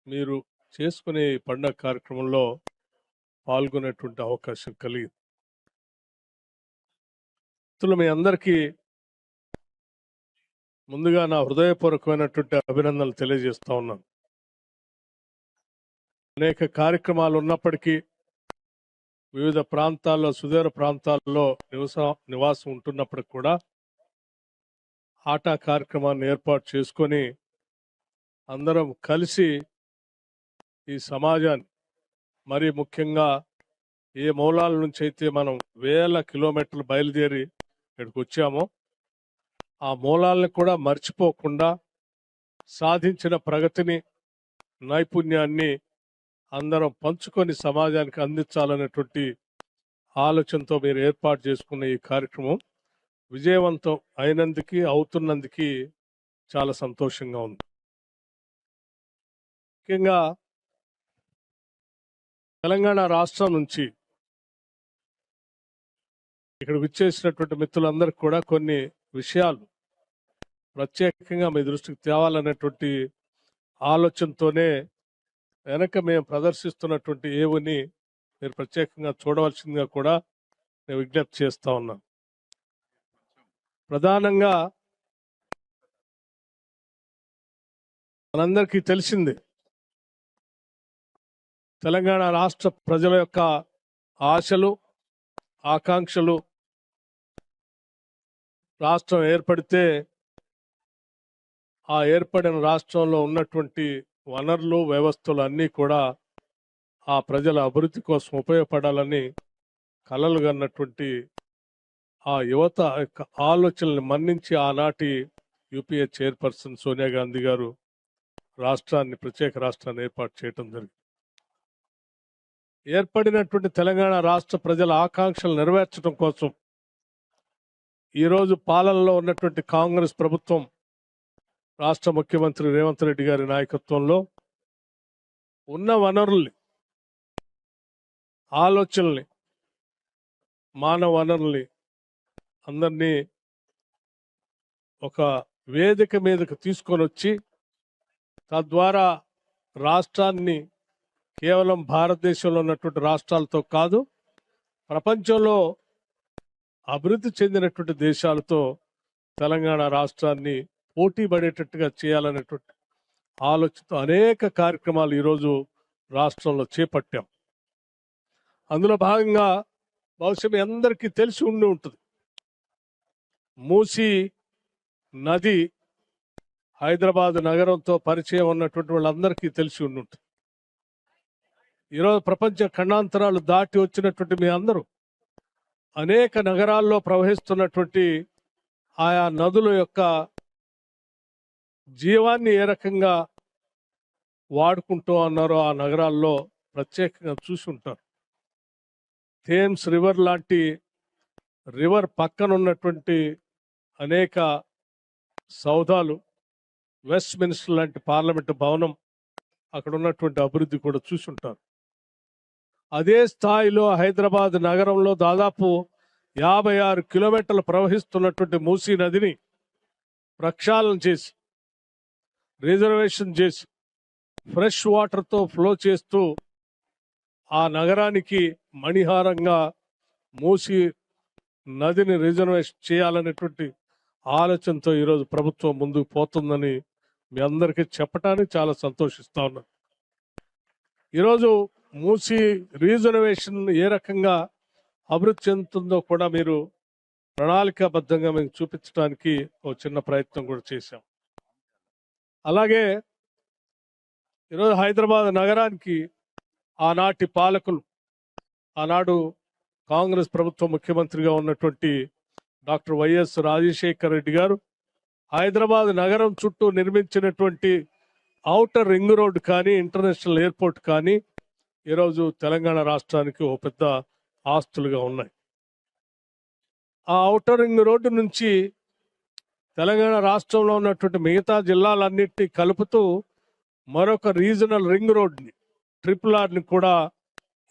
మీరు చేసుకునే పండుగ కార్యక్రమంలో పాల్గొనేటువంటి అవకాశం కలిగింది. మీ అందరికీ ముందుగా నా హృదయపూర్వకమైనటువంటి అభినందనలు తెలియజేస్తా ఉన్నాను. అనేక కార్యక్రమాలు ఉన్నప్పటికీ వివిధ ప్రాంతాల్లో, సుదూర ప్రాంతాల్లో నివాసం ఉంటున్నప్పటికి కూడా ఆటా కార్యక్రమాన్ని ఏర్పాటు చేసుకొని అందరం కలిసి ఈ సమాజాన్ని, మరి ముఖ్యంగా ఏ మూలాల నుంచి అయితే మనం వేల కిలోమీటర్లు బయలుదేరి ఇక్కడికి వచ్చామో ఆ మూలాలను కూడా మర్చిపోకుండా సాధించిన ప్రగతిని, నైపుణ్యాన్ని అందరం పంచుకొని సమాజానికి అందించాలనేటువంటి ఆలోచనతో మీరు ఏర్పాటు చేసుకున్న ఈ కార్యక్రమం విజయవంతం అయినందుకు అవుతున్నందుకు చాలా సంతోషంగా ఉంది. ముఖ్యంగా తెలంగాణ రాష్ట్రం నుంచి ఇక్కడ విచ్చేసినటువంటి మిత్రులందరికీ కూడా కొన్ని విషయాలు ప్రత్యేకంగా మీ దృష్టికి తేవాలనేటువంటి ఆలోచనతోనే వెనక మేము ప్రదర్శిస్తున్నటువంటి ఏవుని మీరు ప్రత్యేకంగా చూడవలసిందిగా కూడా నేను విజ్ఞప్తి చేస్తా ఉన్నాను. ప్రధానంగా మనందరికీ తెలిసింది, తెలంగాణ రాష్ట్ర ప్రజల యొక్క ఆశలు, ఆకాంక్షలు రాష్ట్రం ఏర్పడితే ఆ ఏర్పడిన రాష్ట్రంలో ఉన్నటువంటి వనరులు, వ్యవస్థలు అన్నీ కూడా ఆ ప్రజల అభివృద్ధి కోసం ఉపయోగపడాలని కలలు కన్నటువంటి ఆ యువత యొక్క ఆలోచనల్ని మన్నించి ఆనాటి యూపీఏ చైర్పర్సన్ సోనియా గాంధీ గారు ప్రత్యేక రాష్ట్రాన్ని ఏర్పాటు చేయడం జరిగింది. ఏర్పడినటువంటి తెలంగాణ రాష్ట్ర ప్రజల ఆకాంక్షలు నెరవేర్చడం కోసం ఈరోజు పాలనలో ఉన్నటువంటి కాంగ్రెస్ ప్రభుత్వం, రాష్ట్ర ముఖ్యమంత్రి రేవంత్ రెడ్డి గారి నాయకత్వంలో ఉన్న వనరుల్ని, ఆలోచనల్ని, మానవ వనరుల్ని అందరినీ ఒక వేదిక మీదకు తీసుకొని వచ్చి తద్వారా రాష్ట్రాన్ని కేవలం భారతదేశంలో ఉన్నటువంటి రాష్ట్రాలతో కాదు, ప్రపంచంలో అభివృద్ధి చెందినటువంటి దేశాలతో తెలంగాణ రాష్ట్రాన్ని పోటీ పడేటట్టుగా చేయాలనేటువంటి ఆలోచనతో అనేక కార్యక్రమాలు ఈరోజు రాష్ట్రంలో చేపట్టాం. అందులో భాగంగా బహుశా మీ అందరికీ తెలిసి ఉండి ఉంటుంది, మూసీ నది హైదరాబాద్ నగరంతో పరిచయం ఉన్నటువంటి వాళ్ళందరికీ తెలిసి ఉండి ఉంటుంది. ఈరోజు ప్రపంచ ఖండాంతరాలు దాటి వచ్చినటువంటి మీ అందరూ అనేక నగరాల్లో ప్రవహిస్తున్నటువంటి ఆయా నదుల యొక్క జీవాన్ని ఏ రకంగా వాడుకుంటూ అన్నారో ఆ నగరాల్లో ప్రత్యేకంగా చూసి ఉంటారు. థేమ్స్ రివర్ లాంటి రివర్ పక్కన ఉన్నటువంటి అనేక సౌధాలు, వెస్ట్ మినిస్టర్ లాంటి పార్లమెంటు భవనం, అక్కడ ఉన్నటువంటి అభివృద్ధి కూడా చూసి ఉంటారు. అదే స్థాయిలో హైదరాబాద్ నగరంలో దాదాపు 56 కిలోమీటర్లు ప్రవహిస్తున్నటువంటి మూసీ నదిని ప్రక్షాళన చేసి, రిజర్వేషన్ చేసి, ఫ్రెష్ వాటర్తో ఫ్లో చేస్తూ ఆ నగరానికి మణిహారంగా మూసీ నదిని రిజర్వేషన్ చేయాలనేటువంటి ఆలోచనతో ఈరోజు ప్రభుత్వం ముందుకు పోతుందని మీ అందరికీ చెప్పడానికి చాలా సంతోషిస్తా ఉన్నాను. ఈరోజు మూసీ రిజర్వేషన్ ఏ రకంగా అభివృద్ధి చెందుతుందో కూడా మీరు ప్రణాళికాబద్ధంగా మీకు చూపించడానికి ఒక చిన్న ప్రయత్నం కూడా చేశాం. అలాగే ఈరోజు హైదరాబాద్ నగరానికి ఆనాటి పాలకులు, ఆనాడు కాంగ్రెస్ ప్రభుత్వం ముఖ్యమంత్రిగా ఉన్నటువంటి డాక్టర్ వైఎస్ రాజశేఖర రెడ్డి గారు హైదరాబాద్ నగరం చుట్టూ నిర్మించినటువంటి ఔటర్ రింగ్ రోడ్ కానీ, ఇంటర్నేషనల్ ఎయిర్పోర్ట్ కానీ ఈరోజు తెలంగాణ రాష్ట్రానికి ఒక పెద్ద ఆస్తులుగా ఉన్నాయి. ఆ ఔటర్ రింగ్ రోడ్డు నుంచి తెలంగాణ రాష్ట్రంలో ఉన్నటువంటి మిగతా జిల్లాలన్నింటినీ కలుపుతూ మరొక రీజనల్ రింగ్ రోడ్ని, RRRని కూడా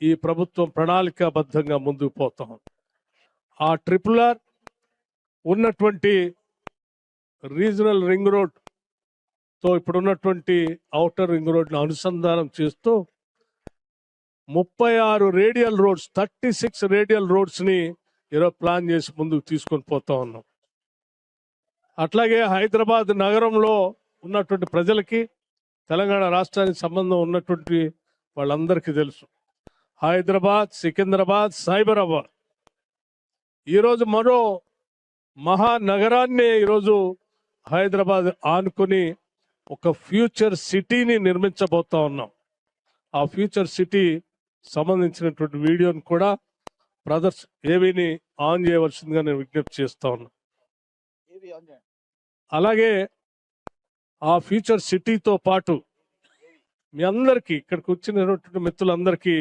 ఈ ప్రభుత్వం ప్రణాళికాబద్ధంగా ముందుకు పోతాం. ఆ RRR ఉన్నటువంటి రీజనల్ రింగ్ రోడ్తో ఇప్పుడున్నటువంటి ఔటర్ రింగ్ రోడ్ని అనుసంధానం చేస్తూ 36 రేడియల్ రోడ్స్, 36 రేడియల్ రోడ్స్ని ఈరోజు ప్లాన్ చేసి ముందుకు తీసుకొని పోతా ఉన్నాం. అట్లాగే హైదరాబాద్ నగరంలో ఉన్నటువంటి ప్రజలకి, తెలంగాణ రాష్ట్రానికి సంబంధం ఉన్నటువంటి వాళ్ళందరికీ తెలుసు, హైదరాబాద్, సికింద్రాబాద్, సైబరాబాద్ ఈరోజు మరో మహానగరాన్ని ఈరోజు హైదరాబాద్ ఆనుకొని ఒక ఫ్యూచర్ సిటీని నిర్మించబోతా ఉన్నాం. ఆ ఫ్యూచర్ సిటీ సంబంధించినటువంటి వీడియోని కూడా ఏవిని ఆన్ చేయవలసిందిగా నేను విజ్ఞప్తి చేస్తా ఉన్నా. అలాగే ఆ ఫ్యూచర్ సిటీతో పాటు మీ అందరికీ ఇక్కడికి వచ్చినటువంటి మిత్రులందరికీ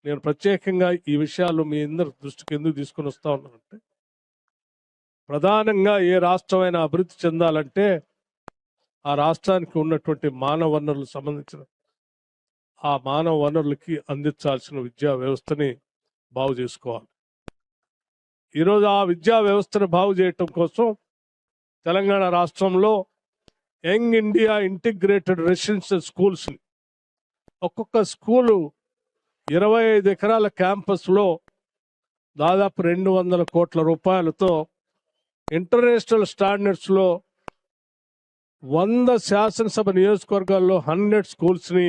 నేను ప్రత్యేకంగా ఈ విషయాలు మీ అందరి దృష్టికి ఎందుకు తీసుకొని వస్తా ఉన్నానంటే, ప్రధానంగా ఏ రాష్ట్రమైనా అభివృద్ధి చెందాలంటే ఆ రాష్ట్రానికి ఉన్నటువంటి మానవ వనరులకు సంబంధించిన ఆ మానవ వనరులకి అందించాల్సిన విద్యా వ్యవస్థని బాగు చేసుకోవాలి. ఈరోజు ఆ విద్యా వ్యవస్థను బాగు చేయటం కోసం తెలంగాణ రాష్ట్రంలో యంగ్ ఇండియా ఇంటిగ్రేటెడ్ రెసిడెన్షియల్ స్కూల్స్ని ఒక్కొక్క స్కూలు 25 ఎకరాల క్యాంపస్లో దాదాపు 200 కోట్ల రూపాయలతో ఇంటర్నేషనల్ స్టాండర్డ్స్లో 100 శాసనసభ నియోజకవర్గాల్లో 100 స్కూల్స్ని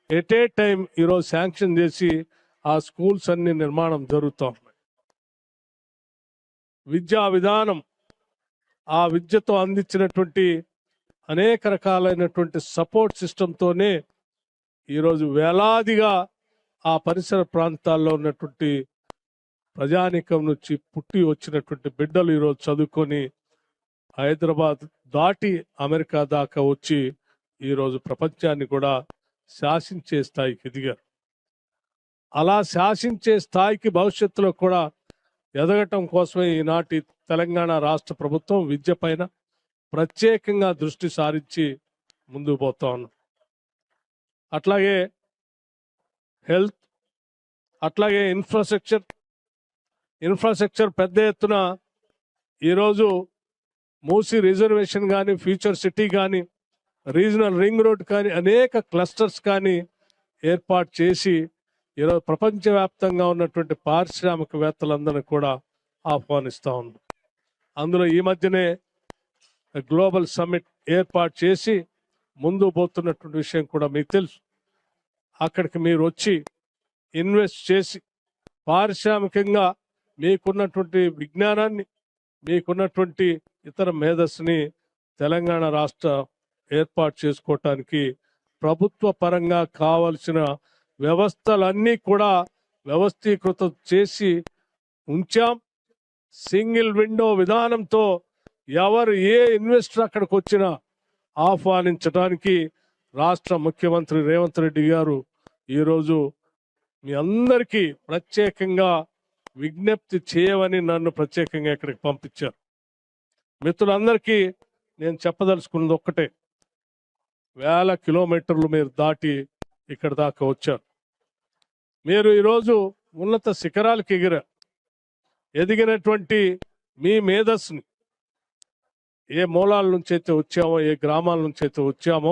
ఎట్ ఏ టైం ఈరోజు శాంక్షన్ చేసి ఆ స్కూల్స్ అన్ని నిర్మాణం జరుగుతూ ఉన్నాయి. విద్యా విధానం ఆ విద్యతో అందించినటువంటి అనేక రకాలైనటువంటి సపోర్ట్ సిస్టంతోనే ఈరోజు వేలాదిగా ఆ పరిసర ప్రాంతాల్లో ఉన్నటువంటి ప్రజానీకం నుంచి పుట్టి వచ్చినటువంటి బిడ్డలు ఈరోజు చదువుకొని హైదరాబాద్ దాటి అమెరికా దాకా వచ్చి ఈరోజు ప్రపంచాన్ని కూడా శాసించే స్థాయికి ఎదిగారు. అలా శాసించే స్థాయికి భవిష్యత్తులో కూడా ఎదగటం కోసమే ఈనాటి తెలంగాణ రాష్ట్ర ప్రభుత్వం విద్య పైన ప్రత్యేకంగా దృష్టి సారించి ముందుకు పోతా ఉన్నాం. అట్లాగే హెల్త్, అట్లాగే ఇన్ఫ్రాస్ట్రక్చర్ పెద్ద ఎత్తున ఈరోజు మూసీ రిజర్వేషన్ కానీ, ఫ్యూచర్ సిటీ కానీ, రీజనల్ రింగ్ రోడ్ కానీ, అనేక క్లస్టర్స్ కానీ ఏర్పాటు చేసి ఈరోజు ప్రపంచవ్యాప్తంగా ఉన్నటువంటి పారిశ్రామికవేత్తలందరినీ కూడా ఆహ్వానిస్తూ ఉన్నాం. అందులో ఈ మధ్యనే గ్లోబల్ సమ్మిట్ ఏర్పాటు చేసి ముందు పోతున్నటువంటి విషయం కూడా మీకు తెలుసు. అక్కడికి మీరు వచ్చి ఇన్వెస్ట్ చేసి పారిశ్రామికంగా మీకున్నటువంటి విజ్ఞానాన్ని, మీకున్నటువంటి ఇతర మేధస్సుని తెలంగాణ రాష్ట్ర ఏర్పాటు చేసుకోవటానికి ప్రభుత్వ పరంగా కావలసిన వ్యవస్థలన్నీ కూడా వ్యవస్థీకృతం చేసి ఉంచాం. సింగిల్ విండో విధానంతో ఎవరు ఏ ఇన్వెస్టర్ అక్కడికి వచ్చినా ఆహ్వానించడానికి రాష్ట్ర ముఖ్యమంత్రి రేవంత్ రెడ్డి గారు ఈరోజు మీ అందరికీ ప్రత్యేకంగా విజ్ఞప్తి చేయమని నన్ను ప్రత్యేకంగా ఇక్కడికి పంపించారు. మిత్రులందరికీ నేను చెప్పదలుచుకున్నది ఒక్కటే, 1000 కిలోమీటర్లు మీరు దాటి ఇక్కడ దాకా వచ్చారు. మీరు ఈరోజు ఉన్నత శిఖరాలకు ఎదిగినటువంటి మీ మేధస్సుని ఏ మూలాల నుంచి అయితే వచ్చామో, ఏ గ్రామాల నుంచి అయితే వచ్చామో,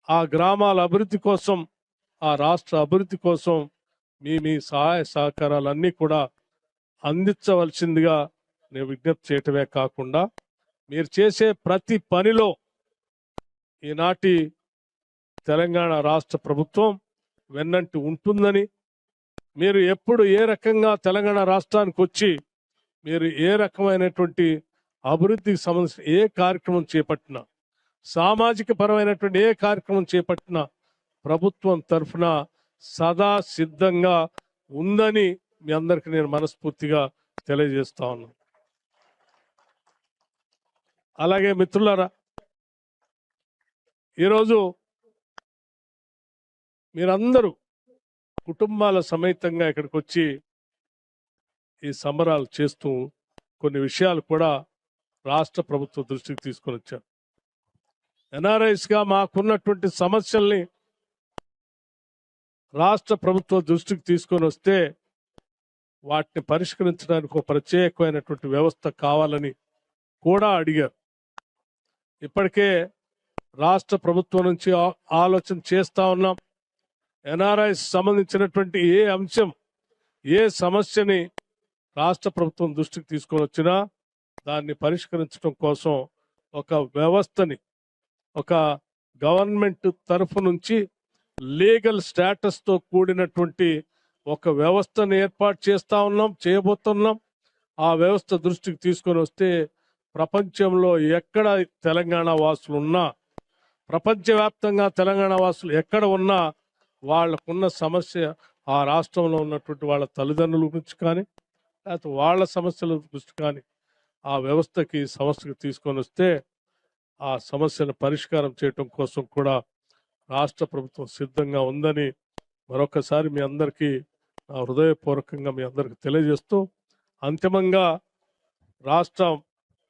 ఆ గ్రామాల అభివృద్ధి కోసం, ఆ రాష్ట్ర అభివృద్ధి కోసం మీ సహాయ సహకారాలన్నీ కూడా అందించవలసిందిగా నేను విజ్ఞప్తి చేయటమే కాకుండా, మీరు చేసే ప్రతి పనిలో ఈనాటి తెలంగాణ రాష్ట్ర ప్రభుత్వం వెన్నంటి ఉంటుందని, మీరు ఎప్పుడు ఏ రకంగా తెలంగాణ రాష్ట్రానికి వచ్చి మీరు ఏ రకమైనటువంటి అభివృద్ధికి సంబంధించిన ఏ కార్యక్రమం చేపట్టినా, సామాజిక పరమైనటువంటి ఏ కార్యక్రమం చేపట్టినా ప్రభుత్వం తరఫున సదా సిద్ధంగా ఉందని మీ అందరికీ నేను మనస్ఫూర్తిగా తెలియజేస్తా ఉన్నాను. అలాగే మిత్రులారా, ఈరోజు మీరందరూ కుటుంబాల సమేతంగా ఇక్కడికి వచ్చి ఈ సంబరాలు చేస్తూ కొన్ని విషయాలు కూడా రాష్ట్ర ప్రభుత్వ దృష్టికి తీసుకొని వచ్చారు. ఎన్ఆర్ఐస్గా మాకున్నటువంటి సమస్యల్ని రాష్ట్ర ప్రభుత్వ దృష్టికి తీసుకొని వస్తే వాటిని పరిష్కరించడానికి ఒక ప్రత్యేకమైనటువంటి వ్యవస్థ కావాలని కూడా అడిగారు. ఇప్పటికే రాష్ట్ర ప్రభుత్వం నుంచి ఆలోచన చేస్తా ఉన్నాం. ఎన్ఆర్ఐస్ సంబంధించినటువంటి ఏ అంశం, ఏ సమస్యని రాష్ట్ర ప్రభుత్వం దృష్టికి తీసుకొని వచ్చినా దాన్ని పరిష్కరించడం కోసం ఒక వ్యవస్థని, ఒక గవర్నమెంట్ తరఫు నుంచి లీగల్ స్టేటస్తో కూడినటువంటి ఒక వ్యవస్థను ఏర్పాటు చేస్తా ఉన్నాం, చేయబోతున్నాం. ఆ వ్యవస్థ దృష్టికి తీసుకొని వస్తే ప్రపంచంలో ఎక్కడ తెలంగాణ వాసులు ఉన్నా, ప్రపంచవ్యాప్తంగా తెలంగాణ వాసులు ఎక్కడ ఉన్నా వాళ్ళకున్న సమస్య ఆ రాష్ట్రంలో ఉన్నటువంటి వాళ్ళ తల్లిదండ్రుల గురించి కానీ, లేకపోతే వాళ్ళ సమస్యల దృష్టి కానీ ఆ వ్యవస్థకి సంస్థకి తీసుకొని వస్తే ఆ సమస్యను పరిష్కారం చేయటం కోసం కూడా రాష్ట్ర ప్రభుత్వం సిద్ధంగా ఉందని మరొకసారి మీ అందరికీ నా హృదయపూర్వకంగా మీ అందరికీ తెలియజేస్తూ, అంతిమంగా రాష్ట్రం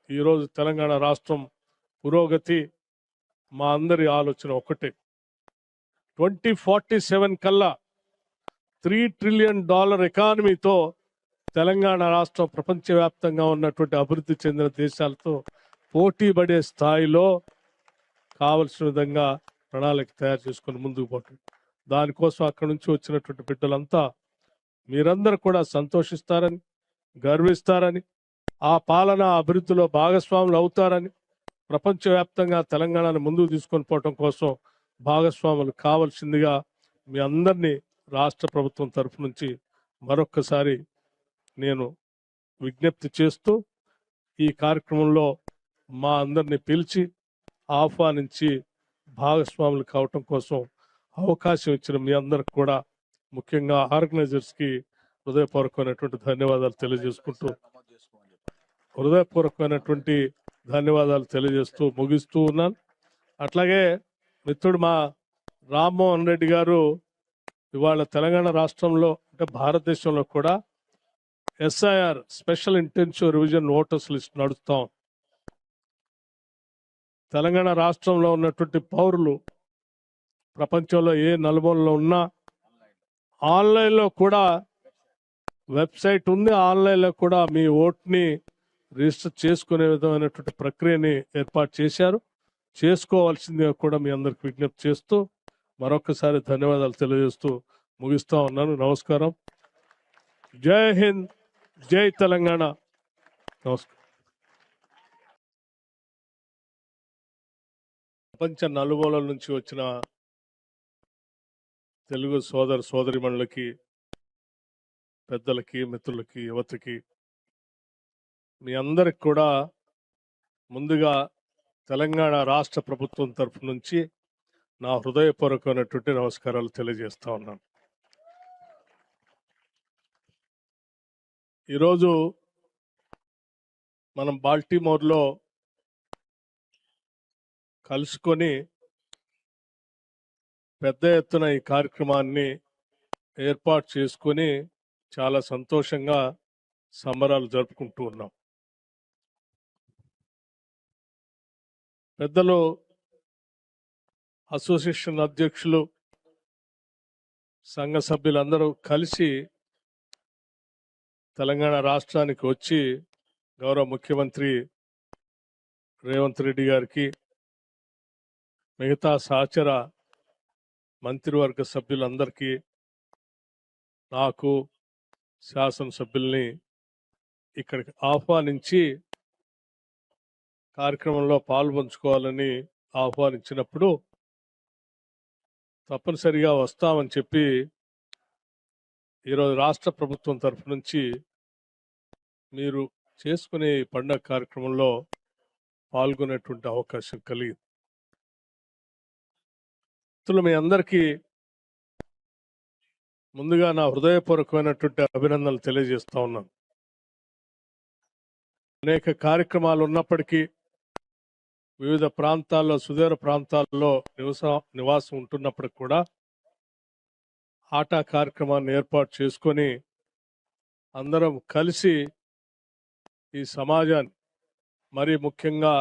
ఈరోజు తెలంగాణ రాష్ట్రం పురోగతి మా అందరి ఆలోచన ఒకటే. 2047 కల్లా $3 ట్రిలియన్ ఎకానమీతో తెలంగాణ రాష్ట్రం ప్రపంచవ్యాప్తంగా ఉన్నటువంటి అభివృద్ధి చెందిన దేశాలతో పోటీ పడే స్థాయిలో కావలసిన విధంగా ప్రణాళిక తయారు చేసుకొని ముందుకు పోతుంది. దానికోసం అక్కడి నుంచి వచ్చినటువంటి బిడ్డలంతా మీరందరూ కూడా సంతోషిస్తారని, గర్విస్తారని, ఆ పాలన అభివృద్ధిలో భాగస్వాములు అవుతారని, ప్రపంచవ్యాప్తంగా తెలంగాణను ముందుకు తీసుకొని పోవటం కోసం భాగస్వాములు కావాల్సిందిగా మీ అందరినీ రాష్ట్ర ప్రభుత్వం తరఫు నుంచి మరొక్కసారి నేను విజ్ఞప్తి చేస్తూ, ఈ కార్యక్రమంలో మా అందరినీ పిలిచి ఆహ్వానించి భాగస్వాములు కావటం కోసం అవకాశం ఇచ్చిన మీ అందరికి కూడా, ముఖ్యంగా ఆర్గనైజర్స్కి హృదయపూర్వకమైనటువంటి ధన్యవాదాలు తెలియజేస్తూ ముగిస్తూ ఉన్నాను. అట్లాగే మిత్రుడు మా రామ్మోహన్ రెడ్డి గారు ఇవాళ తెలంగాణ రాష్ట్రంలో అంటే భారతదేశంలో కూడా SIR special intensive revision voters list నడుస్తాం. తెలంగాణ రాష్ట్రంలో ఉన్నటువంటి పౌరులు ప్రపంచంలో ఏ నలుమూలలో ఉన్నా ఆన్లైన్లో కూడా వెబ్సైట్ ఉంది, ఆన్లైన్లో కూడా మీ ఓట్ని రిజిస్టర్ చేసుకునే విధమైనటువంటి ప్రక్రియని ఏర్పాటు చేశారు. చేసుకోవాల్సిందిగా కూడా మీ అందరికి విజ్ఞప్తి చేస్తూ మరొకసారి ధన్యవాదాలు తెలియజేస్తూ ముగిస్తా ఉన్నాను. నమస్కారం. జై హింద్, జై తెలంగాణ. నమస్కారం. ప్రపంచ నలుమూలల నుంచి వచ్చిన తెలుగు సోదరిమణులకి, పెద్దలకి, మిత్రులకి, యువతకి, మీ అందరికి కూడా ముందుగా తెలంగాణ రాష్ట్ర ప్రభుత్వం తరఫు నుంచి నా హృదయపూర్వకమైనటువంటి నమస్కారాలు తెలియజేస్తా ఉన్నాను. ఈరోజు మనం బాల్టిమోర్లో కలుసుకొని పెద్ద ఎత్తున ఈ కార్యక్రమాన్ని ఏర్పాటు చేసుకొని చాలా సంతోషంగా సంబరాలు జరుపుకుంటూ ఉన్నాం. పెద్దలు, అసోసియేషన్ అధ్యక్షులు, సంఘ సభ్యులందరూ కలిసి తెలంగాణ రాష్ట్రానికి వచ్చి గౌరవ ముఖ్యమంత్రి రేవంత్ రెడ్డి గారికి, మిగతా సహచర మంత్రివర్గ సభ్యులందరికీ, నాకు, శాసనసభ్యుల్ని ఇక్కడికి ఆహ్వానించి కార్యక్రమంలో పాల్పంచుకోవాలని ఆహ్వానించినప్పుడు తప్పనిసరిగా వస్తామని చెప్పి ఈరోజు రాష్ట్ర ప్రభుత్వం తరఫు నుంచి మీరు చేసుకునే పండుగ కార్యక్రమంలో పాల్గొనేటువంటి అవకాశం కలిగింది. మీ అందరికీ ముందుగా నా హృదయపూర్వకమైనటువంటి అభినందనలు తెలియజేస్తా ఉన్నాను. అనేక కార్యక్రమాలు ఉన్నప్పటికీ వివిధ ప్రాంతాల్లో, సుదూర ప్రాంతాల్లో నివాసం ఉంటున్నప్పటికి కూడా ఆటా కార్యక్రమాన్ని ఏర్పాటు చేసుకొని అందరం కలిసి ఈ సమాజాన్ని, మరి ముఖ్యంగా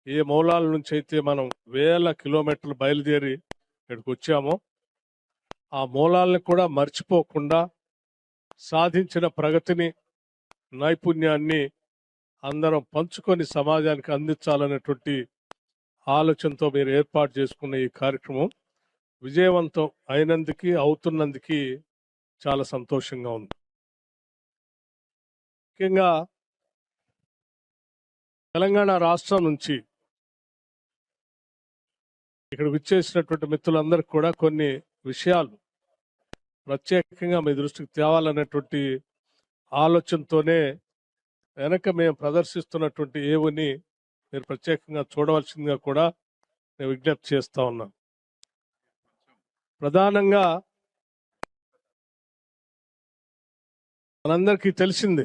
ఏ మూలాల నుంచి అయితే మనం వేల కిలోమీటర్లు బయలుదేరి ఇక్కడికి వచ్చామో ఆ మూలాలను కూడా మర్చిపోకుండా సాధించిన ప్రగతిని, నైపుణ్యాన్ని అందరం పంచుకొని సమాజానికి అందించాలనేటువంటి ఆలోచనతో మీరు ఏర్పాటు చేసుకున్న ఈ కార్యక్రమం విజయవంతం అవుతున్నందుకు చాలా సంతోషంగా ఉంది. ముఖ్యంగా తెలంగాణ రాష్ట్రం నుంచి ఇక్కడికి వచ్చేసినటువంటి మిత్రులందరికీ కూడా కొన్ని విషయాలు ప్రత్యేకంగా మీ దృష్టికి తేవాలనేటువంటి ఆలోచనతోనే వెనక మేము ప్రదర్శిస్తున్నటువంటి ఏవుని మీరు ప్రత్యేకంగా చూడవలసిందిగా కూడా నేను విజ్ఞప్తి చేస్తా ఉన్నాను. ప్రధానంగా మనందరికీ తెలిసింది,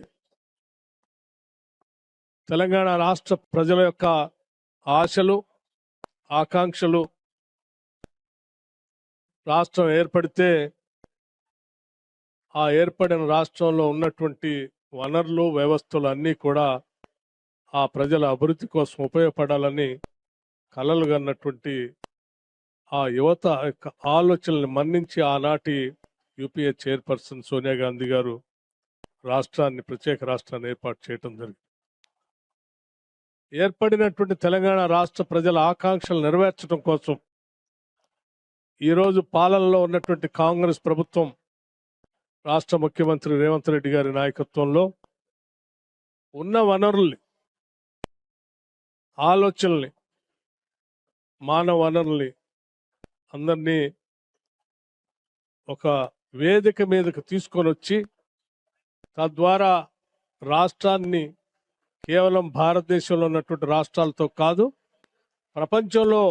తెలంగాణ రాష్ట్ర ప్రజల యొక్క ఆశలు, ఆకాంక్షలు రాష్ట్రం ఏర్పడితే ఆ ఏర్పడిన రాష్ట్రంలో ఉన్నటువంటి వనరులు, వ్యవస్థలు అన్నీ కూడా ఆ ప్రజల అభివృద్ధి కోసం ఉపయోగపడాలని కలలు కన్నటువంటి ఆ యువత యొక్క ఆలోచనల్ని మన్నించి ఆనాటి యూపీఏ చైర్పర్సన్ సోనియా గాంధీ గారు ప్రత్యేక రాష్ట్రాన్ని ఏర్పాటు చేయడం జరిగింది. ఏర్పడినటువంటి తెలంగాణ రాష్ట్ర ప్రజల ఆకాంక్షలు నెరవేర్చడం కోసం ఈరోజు పాలనలో ఉన్నటువంటి కాంగ్రెస్ ప్రభుత్వం రాష్ట్ర ముఖ్యమంత్రి రేవంత్ రెడ్డి గారి నాయకత్వంలో ఉన్న వనరుల్ని, ఆలోచనల్ని, మానవ వనరుల్ని అందరినీ ఒక వేదిక మీదకు తీసుకొని వచ్చి తద్వారా రాష్ట్రాన్ని కేవలం భారతదేశంలో ఉన్నటువంటి రాష్ట్రాలతో కాదు, ప్రపంచంలో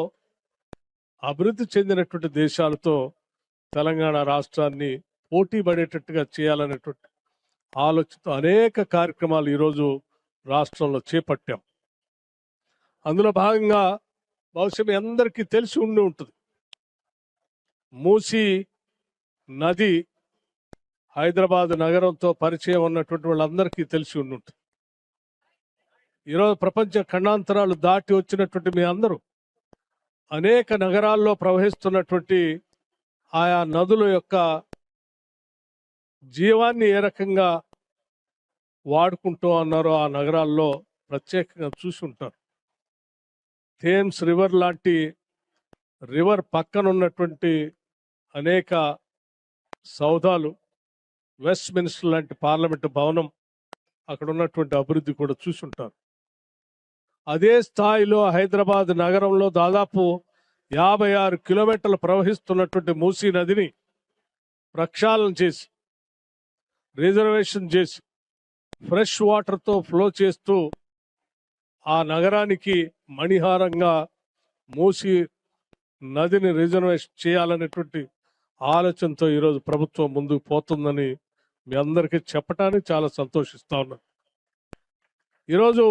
అభివృద్ధి చెందినటువంటి దేశాలతో తెలంగాణ రాష్ట్రాన్ని పోటీ పడేటట్టుగా చేయాలనేటువంటి ఆలోచనతో అనేక కార్యక్రమాలు ఈరోజు రాష్ట్రంలో చేపట్టాం. అందులో భాగంగా బహుశా మీ అందరికీ తెలిసి ఉండి ఉంటుంది, మూసీ నది హైదరాబాద్ నగరంతో పరిచయం ఉన్నటువంటి వాళ్ళందరికీ తెలిసి ఉండి ఉంటుంది. ఈరోజు ప్రపంచ ఖండాంతరాలు దాటి వచ్చినటువంటి మీ అందరూ అనేక నగరాల్లో ప్రవహిస్తున్నటువంటి ఆయా నదుల యొక్క జీవాన్ని ఏ రకంగా వాడుకుంటూ అన్నారో ఆ నగరాల్లో ప్రత్యేకంగా చూసి ఉంటారు. థేమ్స్ రివర్ లాంటి రివర్ పక్కన ఉన్నటువంటి అనేక సౌధాలు, వెస్ట్ మినిస్టర్ లాంటి పార్లమెంటు భవనం, అక్కడ ఉన్నటువంటి అభివృద్ధి కూడా చూసి ఉంటారు. అదే స్థాయిలో హైదరాబాద్ నగరంలో దాదాపు 56 కిలోమీటర్లు ప్రవహిస్తున్నటువంటి మూసీ నదిని ప్రక్షాళన చేసి, రిజర్వేషన్ చేసి, ఫ్రెష్ వాటర్తో ఫ్లో చేస్తూ ఆ నగరానికి మణిహారంగా మూసీ నదిని రిజర్వేషన్ చేయాలనేటువంటి ఆలోచనతో ఈరోజు ప్రభుత్వం ముందుకు పోతుందని మీ అందరికీ చెప్పడానికి చాలా సంతోషిస్తా ఉన్నాను. ఈరోజు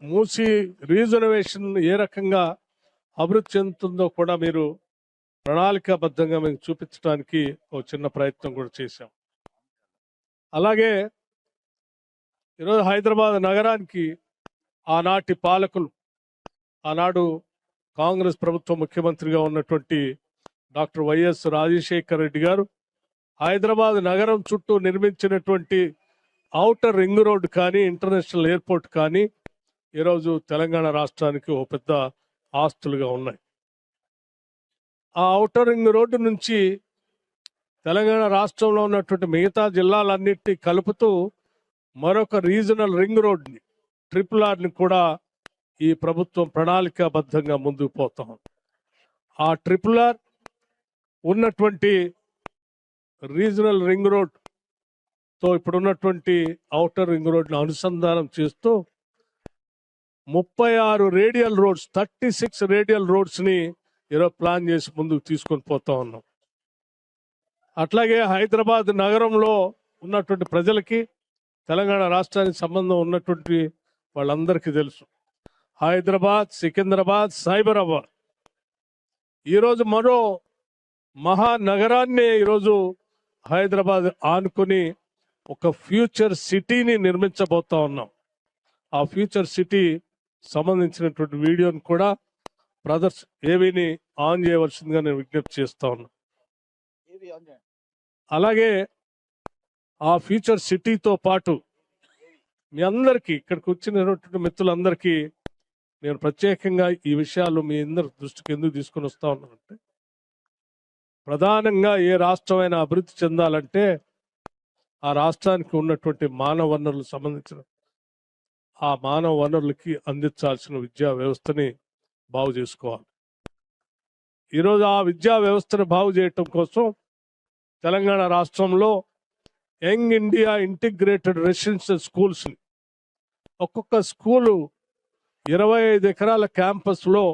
మూసీ రిజర్వేషన్ ఏ రకంగా అభివృద్ధి చెందుతుందో కూడా మీరు ప్రణాళికాబద్ధంగా మీకు చూపించడానికి ఒక చిన్న ప్రయత్నం కూడా చేశాం. అలాగే ఈరోజు హైదరాబాద్ నగరానికి ఆనాటి పాలకులు, ఆనాడు కాంగ్రెస్ ప్రభుత్వ ముఖ్యమంత్రిగా ఉన్నటువంటి డాక్టర్ వైఎస్ రాజశేఖర రెడ్డి గారు హైదరాబాద్ నగరం చుట్టూ నిర్మించినటువంటి ఔటర్ రింగ్ రోడ్ కానీ, ఇంటర్నేషనల్ ఎయిర్పోర్ట్ కానీ ఈరోజు తెలంగాణ రాష్ట్రానికి ఒక పెద్ద ఆస్తులుగా ఉన్నాయి. ఆ ఔటర్ రింగ్ రోడ్డు నుంచి తెలంగాణ రాష్ట్రంలో ఉన్నటువంటి మిగతా జిల్లాలన్నింటినీ కలుపుతూ మరొక రీజనల్ రింగ్ రోడ్ని, ట్రిపుల్ ఆర్ని కూడా ఈ ప్రభుత్వం ప్రణాళికాబద్ధంగా ముందుకు పోతాం. ఆ ట్రిపుల్ ఆర్ ఉన్నటువంటి రీజనల్ రింగ్ రోడ్ తో ఇప్పుడున్నటువంటి ఔటర్ రింగ్ రోడ్ని అనుసంధానం చేస్తూ 36 రేడియల్ రోడ్స్, 36 రేడియల్ రోడ్స్ ని ఈరోజు ప్లాన్ చేసి ముందుకు తీసుకొని పోతా ఉన్నాం. అట్లాగే హైదరాబాద్ నగరంలో ఉన్నటువంటి ప్రజలకి, తెలంగాణ రాష్ట్రానికి సంబంధం ఉన్నటువంటి వాళ్ళందరికీ తెలుసు, హైదరాబాద్, సికింద్రాబాద్, సైబరాబాద్ ఈరోజు మరో మహానగరాన్ని ఈరోజు హైదరాబాద్ ఆనుకొని ఒక ఫ్యూచర్ సిటీని నిర్మించబోతా ఉన్నాం. ఆ ఫ్యూచర్ సిటీ సంబంధించినటువంటి వీడియోని కూడా బ్రదర్స్ ఏవీని ఆన్ చేయవలసిందిగా నేను విజ్ఞప్తి చేస్తా ఉన్నా. అలాగే ఆ ఫ్యూచర్ సిటీతో పాటు మీ అందరికీ, ఇక్కడికి వచ్చినటువంటి మిత్రులందరికీ నేను ప్రత్యేకంగా ఈ విషయాలు మీ అందరి దృష్టికి ఎందుకు తీసుకొని వస్తా ఉన్నానంటే, ప్రధానంగా ఏ రాష్ట్రమైనా అభివృద్ధి చెందాలంటే ఆ రాష్ట్రానికి ఉన్నటువంటి మానవ వనరులకు సంబంధించిన ఆ మానవ వనరులకి అందించాల్సిన విద్యా వ్యవస్థని బాగు చేసుకోవాలి. ఈరోజు ఆ విద్యా వ్యవస్థను బాగు చేయటం కోసం తెలంగాణ రాష్ట్రంలో యంగ్ ఇండియా ఇంటిగ్రేటెడ్ రెసిడెన్షియల్ స్కూల్స్ని, ఒక్కొక్క స్కూలు 25 ఎకరాల క్యాంపస్లో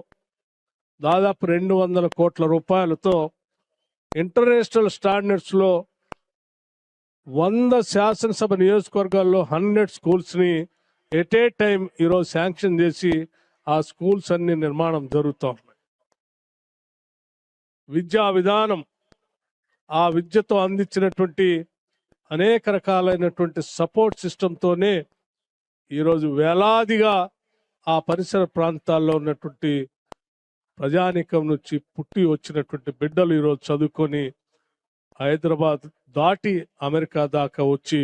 దాదాపు 200 కోట్ల రూపాయలతో ఇంటర్నేషనల్ స్టాండర్డ్స్లో 100 శాసనసభ నియోజకవర్గాల్లో 100 స్కూల్స్ని ఎట్ ఏ టైం ఈరోజు శాంక్షన్ చేసి ఆ స్కూల్స్ అన్ని నిర్మాణం జరుగుతూ ఉన్నాయి. విద్యా విధానం, ఆ విద్యతో అందించినటువంటి అనేక రకాలైనటువంటి సపోర్ట్ సిస్టంతోనే ఈరోజు వేలాదిగా ఆ పరిసర ప్రాంతాల్లో ఉన్నటువంటి ప్రజానీకం నుంచి పుట్టి వచ్చినటువంటి బిడ్డలు ఈరోజు చదువుకొని హైదరాబాద్ దాటి అమెరికా దాకా వచ్చి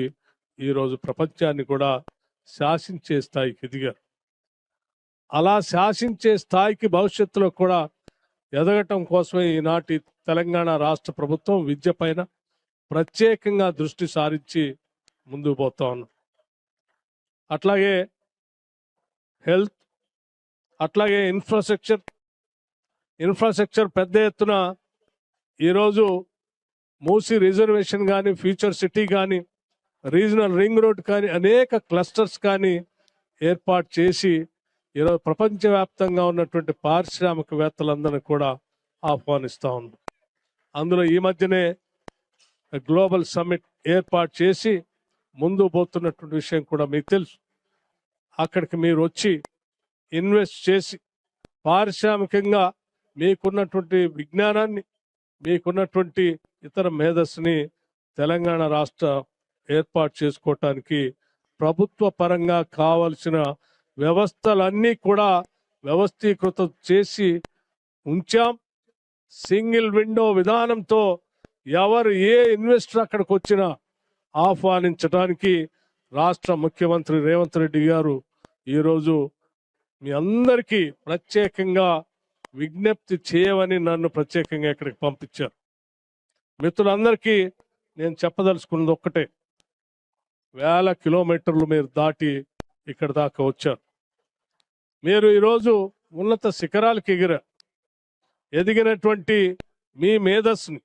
ఈరోజు ప్రపంచాన్ని కూడా శాసించే స్థాయికి ఎదిగారు. అలా శాసించే స్థాయికి భవిష్యత్తులో కూడా ఎదగటం కోసమే ఈనాటి తెలంగాణ రాష్ట్ర ప్రభుత్వం విద్య పైన ప్రత్యేకంగా దృష్టి సారించి ముందుకు పోతా ఉన్నాం. అట్లాగే హెల్త్, అట్లాగే ఇన్ఫ్రాస్ట్రక్చర్ పెద్ద ఎత్తున ఈరోజు మూసీ రిజర్వేషన్ కానీ, ఫ్యూచర్ సిటీ కానీ, రీజనల్ రింగ్ రోడ్ కానీ, అనేక క్లస్టర్స్ కానీ ఏర్పాటు చేసి ఈరోజు ప్రపంచవ్యాప్తంగా ఉన్నటువంటి పారిశ్రామికవేత్తలందరినీ కూడా ఆహ్వానిస్తూ ఉంది. అందులో ఈ మధ్యనే గ్లోబల్ సమ్మిట్ ఏర్పాటు చేసి ముందు పోతున్నటువంటి విషయం కూడా మీకు తెలుసు. అక్కడికి మీరు వచ్చి ఇన్వెస్ట్ చేసి పారిశ్రామికంగా మీకున్నటువంటి విజ్ఞానాన్ని, మీకున్నటువంటి ఇతర మేధస్సుని తెలంగాణ రాష్ట్ర ఏర్పాటు చేసుకోవటానికి ప్రభుత్వ పరంగా కావలసిన వ్యవస్థలన్నీ కూడా వ్యవస్థీకృతం చేసి ఉంచాం. సింగిల్ విండో విధానంతో ఎవరు ఏ ఇన్వెస్టర్ అక్కడికి వచ్చినా ఆహ్వానించడానికి రాష్ట్ర ముఖ్యమంత్రి రేవంత్ రెడ్డి గారు ఈరోజు మీ అందరికీ ప్రత్యేకంగా విజ్ఞప్తి చేయమని నన్ను ప్రత్యేకంగా ఇక్కడికి పంపించారు. మిత్రులందరికీ నేను చెప్పదలుచుకున్నది ఒక్కటే, 1000 కిలోమీటర్లు మీరు దాటి ఇక్కడ దాకా వచ్చారు. మీరు ఈరోజు ఉన్నత శిఖరాలకు ఎదిగినటువంటి మీ మేధస్సుని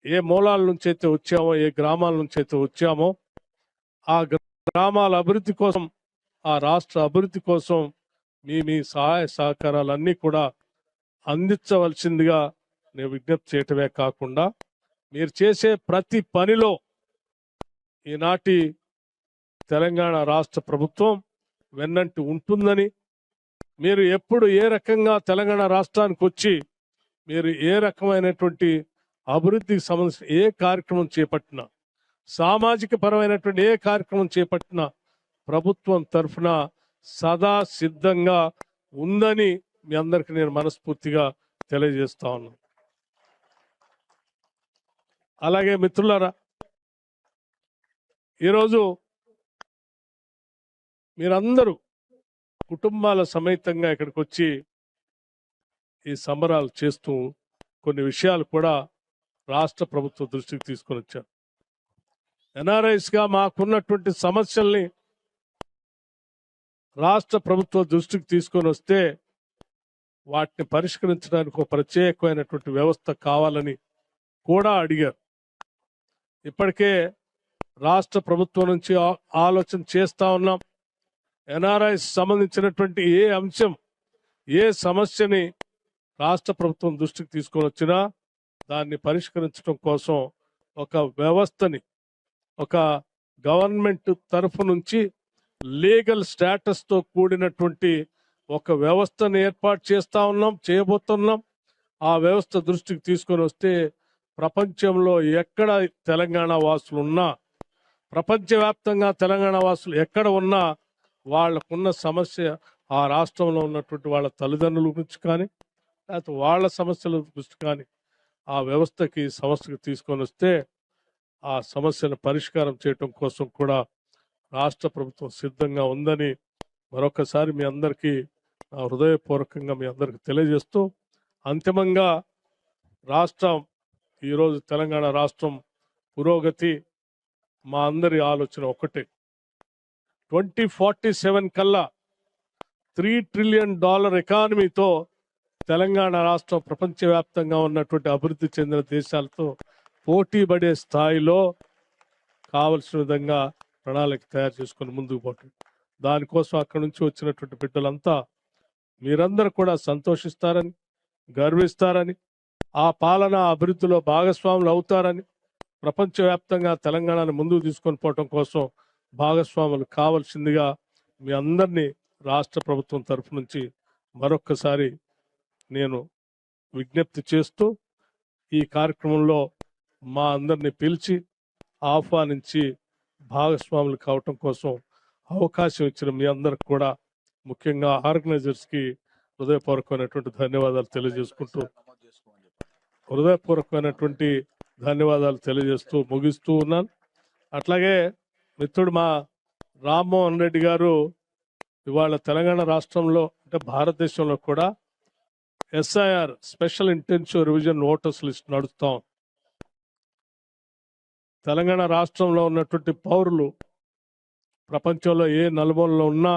ఏ మూలాల నుంచి అయితే వచ్చామో, ఏ గ్రామాల నుంచి అయితే వచ్చామో, ఆ గ్రామాల అభివృద్ధి కోసం, ఆ రాష్ట్ర అభివృద్ధి కోసం మీ సహాయ సహకారాలన్నీ కూడా అందించవలసిందిగా నేను విజ్ఞప్తి చేయటమే కాకుండా, మీరు చేసే ప్రతి పనిలో ఈనాటి తెలంగాణ రాష్ట్ర ప్రభుత్వం వెన్నంటి ఉంటుందని, మీరు ఎప్పుడు ఏ రకంగా తెలంగాణ రాష్ట్రానికి వచ్చి మీరు ఏ రకమైనటువంటి అభివృద్ధికి సంబంధించిన ఏ కార్యక్రమం చేపట్టినా, సామాజిక పరమైనటువంటి ఏ కార్యక్రమం చేపట్టినా ప్రభుత్వం తరఫున సదా సిద్ధంగా ఉందని మీ అందరికీ నేను మనస్ఫూర్తిగా తెలియజేస్తా ఉన్నాను. అలాగే మిత్రులారా, ఈరోజు మీరందరూ కుటుంబాల సమేతంగా ఇక్కడికి వచ్చి ఈ సంబరాలు చేస్తూ కొన్ని విషయాలు కూడా రాష్ట్ర ప్రభుత్వ దృష్టికి తీసుకొని వచ్చారు. ఎన్ఆర్ఐస్గా మాకున్నటువంటి సమస్యల్ని రాష్ట్ర ప్రభుత్వ దృష్టికి తీసుకొని వస్తే వాటిని పరిష్కరించడానికి ఒక ప్రత్యేకమైనటువంటి వ్యవస్థ కావాలని కూడా అడిగారు. ఇప్పటికే రాష్ట్ర ప్రభుత్వం నుంచి ఆలోచన చేస్తా ఉన్నాం. ఎన్ఆర్ఐస్ సంబంధించినటువంటి ఏ అంశం, ఏ సమస్యని రాష్ట్ర ప్రభుత్వం దృష్టికి తీసుకొని వచ్చినా దాన్ని పరిష్కరించడం కోసం ఒక వ్యవస్థని, ఒక గవర్నమెంట్ తరఫు నుంచి లీగల్ స్టేటస్తో కూడినటువంటి ఒక వ్యవస్థను ఏర్పాటు చేస్తా ఉన్నాం, చేయబోతున్నాం. ఆ వ్యవస్థ దృష్టికి తీసుకొని వస్తే ప్రపంచంలో ఎక్కడ తెలంగాణ వాసులు ఉన్నా, ప్రపంచవ్యాప్తంగా తెలంగాణ వాసులు ఎక్కడ ఉన్నా వాళ్ళకున్న సమస్య ఆ రాష్ట్రంలో ఉన్నటువంటి వాళ్ళ తల్లిదండ్రుల గురించి కానీ, లేకపోతే వాళ్ళ సమస్యల గురించి కానీ ఆ వ్యవస్థకి సమస్యకు తీసుకొని వస్తే ఆ సమస్యను పరిష్కారం చేయటం కోసం కూడా రాష్ట్ర ప్రభుత్వం సిద్ధంగా ఉందని మరొకసారి మీ అందరికీ హృదయపూర్వకంగా మీ అందరికీ తెలియజేస్తూ, అంతిమంగా రాష్ట్రం ఈరోజు తెలంగాణ రాష్ట్రం పురోగతి మా అందరి ఆలోచన ఒకటే. 2047 కల్లా $3 ట్రిలియన్ ఎకానమీతో తెలంగాణ రాష్ట్రం ప్రపంచవ్యాప్తంగా ఉన్నటువంటి అభివృద్ధి చెందిన దేశాలతో పోటీ పడే స్థాయిలో కావలసిన విధంగా ప్రణాళిక తయారు చేసుకొని ముందుకు పోతుంది. దానికోసం అక్కడి నుంచి వచ్చినటువంటి బిడ్డలంతా మీరందరూ కూడా సంతోషిస్తారని, గర్విస్తారని, ఆ పాలన అభివృద్ధిలో భాగస్వాములు అవుతారని, ప్రపంచవ్యాప్తంగా తెలంగాణను ముందుకు తీసుకొని పోవటం కోసం భాగస్వాములు కావాల్సిందిగా మీ అందరినీ రాష్ట్ర ప్రభుత్వం తరఫు నుంచి మరొక్కసారి నేను విజ్ఞప్తి చేస్తూ ఈ కార్యక్రమంలో మా అందరిని పిలిచి ఆహ్వానించి భాగస్వాములు కావటం కోసం అవకాశం ఇచ్చిన మీ అందరికి కూడా ముఖ్యంగా ఆర్గనైజర్స్కి హృదయపూర్వకమైనటువంటి ధన్యవాదాలు తెలియజేస్తూ ముగిస్తూ ఉన్నాను. అట్లాగే మిత్రుడు మా రామ్మోహన్ రెడ్డి గారు ఇవాళ తెలంగాణ రాష్ట్రంలో అంటే భారతదేశంలో కూడా SIR special intensive revision voters list నడుస్తాం. తెలంగాణ రాష్ట్రంలో ఉన్నటువంటి పౌరులు ప్రపంచంలో ఏ నలుమూలలో ఉన్నా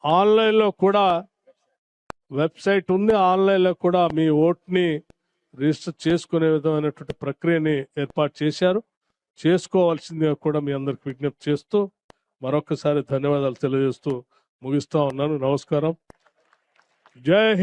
ఆన్లైన్లో కూడా వెబ్సైట్ ఉంది, ఆన్లైన్లో కూడా మీ ఓట్ని రిజిస్టర్ చేసుకునే విధమైనటువంటి ప్రక్రియని ఏర్పాటు చేశారు. చేసుకోవాల్సిందిగా కూడా మీ అందరికి విజ్ఞప్తి చేస్తూ మరొకసారి ధన్యవాదాలు తెలియజేస్తూ ముగిస్తా ఉన్నాను. నమస్కారం. జై